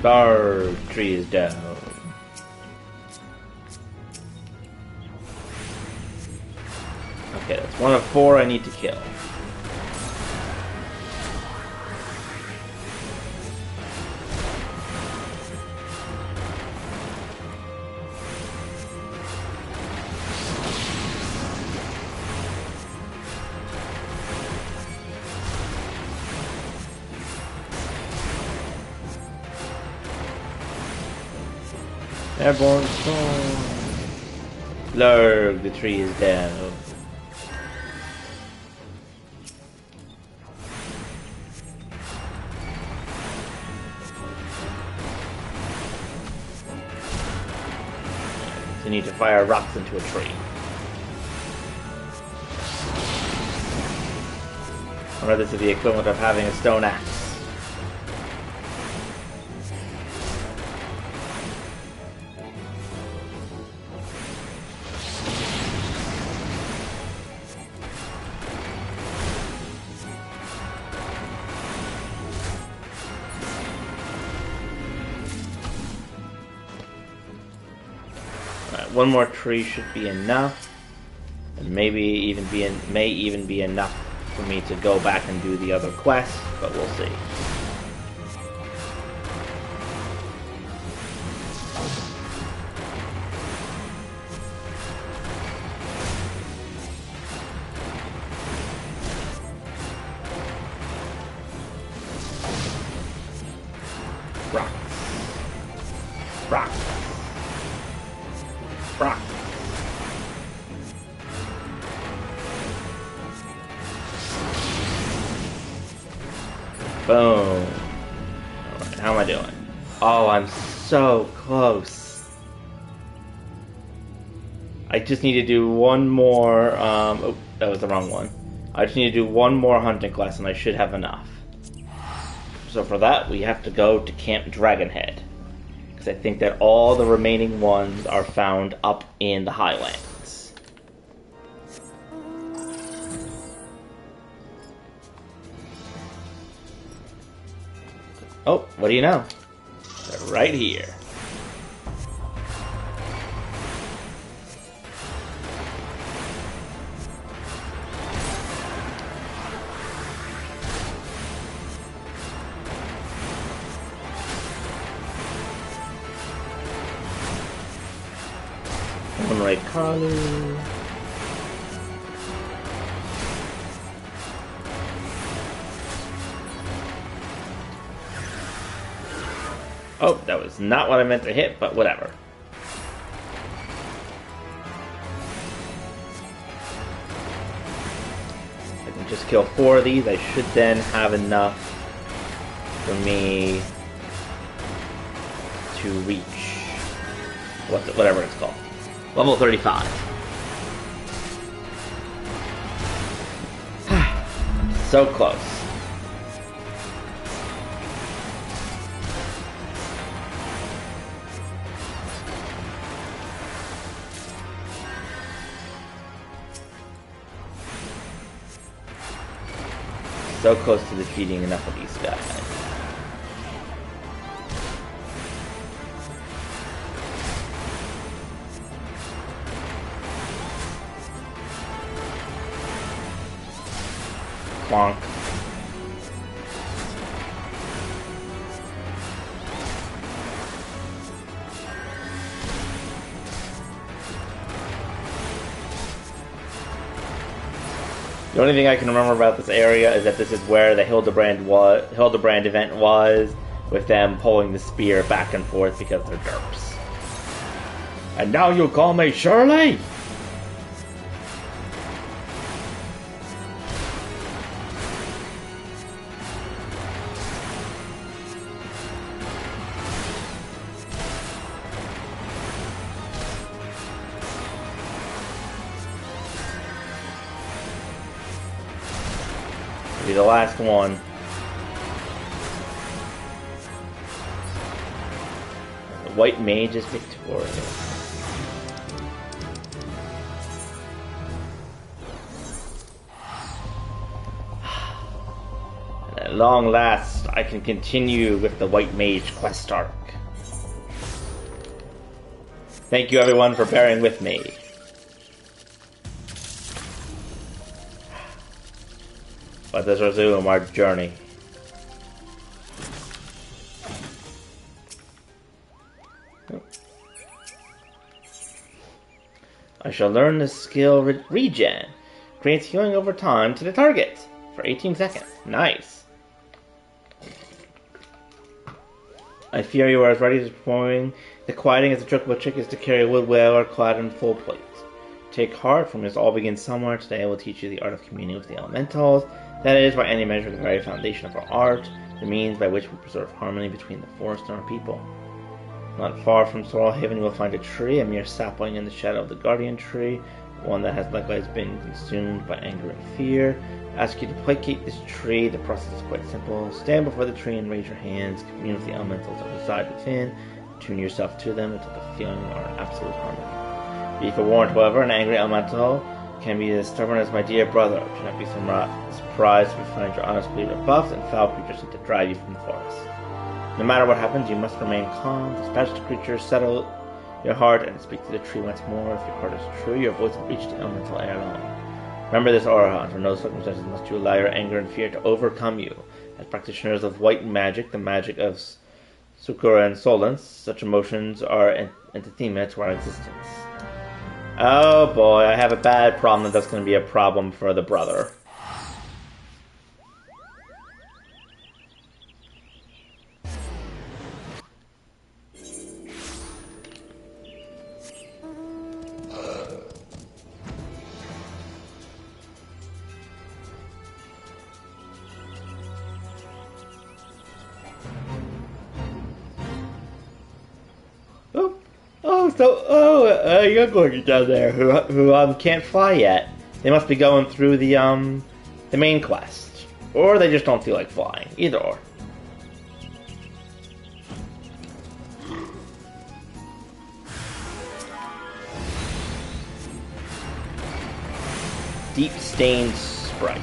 Barred tree is down. Okay, that's 1 of 4 I need to kill. Airborne storm. Lurg, the tree is down. You need to fire rocks into a tree. Or this is the equivalent of having a stone axe. One more tree should be enough, and may even be enough for me to go back and do the other quest, but we'll see. Rock. Rock. Rock. Boom. Alright, how am I doing? Oh, I'm so close. I just need to do one more, oh, that was the wrong one. I just need to do one more hunting quest and I should have enough. So for that, we have to go to Camp Dragonhead. I think that all the remaining ones are found up in the Highlands. Oh, what do you know? They're right here. Right, Carly. Oh, that was not what I meant to hit, but whatever. to kill 4 of these. I should then have enough for me to reach whatever it's called. Level 35. So close. So close to defeating enough of these guys. Bonk. The only thing I can remember about this area is that this is where the Hildebrand event was, with them pulling the spear back and forth because they're derps. And now you call me Shirley? Be the last one. The white mage is victorious. And at long last, I can continue with the white mage quest arc. Thank you everyone for bearing with me. Let us resume our journey. I shall learn the skill Regen. Grants healing over time to the target for 18 seconds. Nice. I fear you are as ready as performing the quieting as the trick of a trick is to carry a wood whaler clad in full plate. Take heart, from this all begins somewhere. Today I will teach you the art of communing with the elementals. That is, by any measure, the very foundation of our art, the means by which we preserve harmony between the forest and our people. Not far from Sorrelhaven you will find a tree, a mere sapling in the shadow of the guardian tree, one that has likewise been consumed by anger and fear. I ask you to placate this tree. The process is quite simple. Stand before the tree and raise your hands. Commune with the elementals that reside within. Tune yourself to them until the feeling are in absolute harmony. Be forewarned, however, an angry elemental can be as stubborn as my dear brother. Do not be surprised if you find your honestly rebuffed and foul creatures seek to drive you from the forest. No matter what happens, you must remain calm. Dispatch the creatures, settle your heart, and speak to the tree once more. If your heart is true, your voice will reach the elemental ere long. Remember this, aura. Under no circumstances must you allow your anger and fear to overcome you. As practitioners of white magic, the magic of succor and solence, such emotions are anathema to our existence. Oh boy, I have a bad problem that's going to be a problem for the brother. You're going down there who can't fly yet. They must be going through the main quest, or they just don't feel like flying. Either or. Deep stained sprite.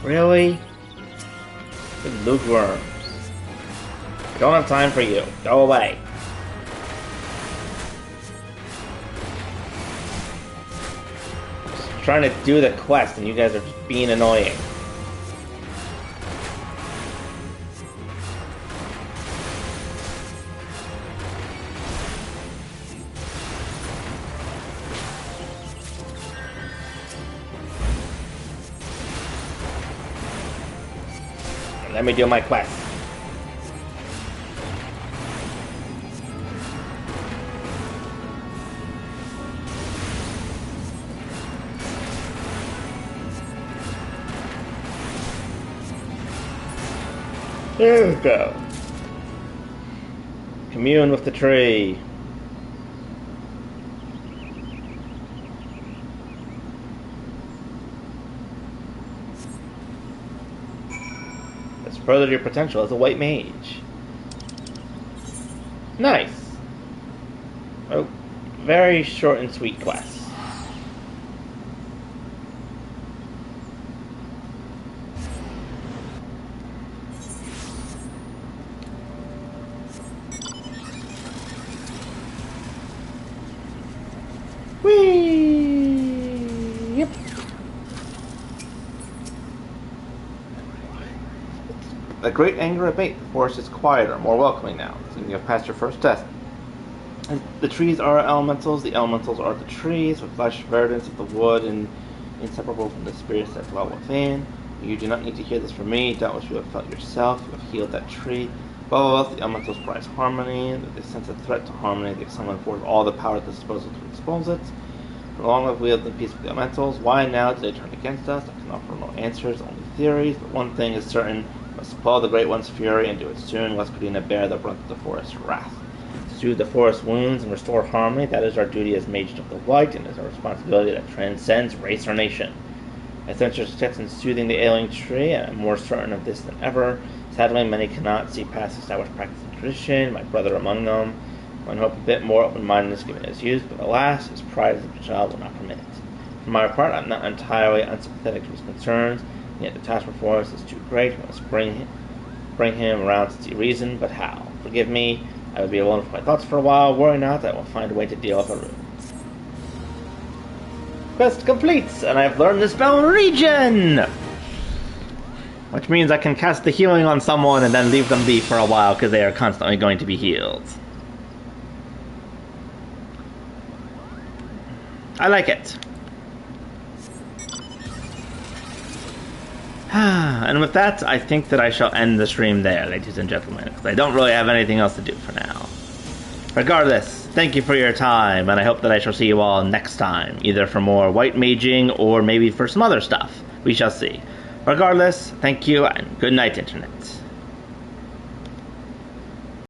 Really? Good lukeworms. Don't have time for you. Go away. Just trying to do the quest and you guys are just being annoying. Let me do my quest. There we go. Commune with the tree. Further your potential as a white mage. Nice. Oh, very short and sweet quest. Whee! Yep. The great anger abate. The forest is quieter, more welcoming now. So you have passed your first test. And the trees are elementals. The elementals are the trees, with lush verdance of the wood and inseparable from the spirits that dwell within. You do not need to hear this from me. Doubtless you have felt yourself. You have healed that tree. Above all, the elementals prize harmony. They sense a threat to harmony. They summon forth all the power at their disposal to expose it. For long have we lived in peace with the elementals. Why now do they turn against us? I can offer no answers, only theories. But one thing is certain. Must quell the Great One's fury and do it soon, lest Kadena bear the brunt of the forest's wrath. To soothe the forest's wounds and restore harmony, that is our duty as Mage of the White, and is our responsibility that transcends race or nation. I sense your success in soothing the ailing tree, and I am more certain of this than ever. Sadly, many cannot see past established practice and tradition, my brother among them. One hope a bit more open-mindedness given his youth, but alas, his pride as a child will not permit it. For my part, I am not entirely unsympathetic to his concerns, and yet the task before us is too great. We must bring him around to see reason, but how? Forgive me, I will be alone with my thoughts for a while. Worry not, I will find a way to deal with the room. Quest complete, and I've learned the spell Regen! Which means I can cast the healing on someone and then leave them be for a while because they are constantly going to be healed. I like it. And with that, I think that I shall end the stream there, ladies and gentlemen, because I don't really have anything else to do for now. Regardless, thank you for your time, and I hope that I shall see you all next time, either for more white maging or maybe for some other stuff. We shall see. Regardless, thank you, and good night, Internet.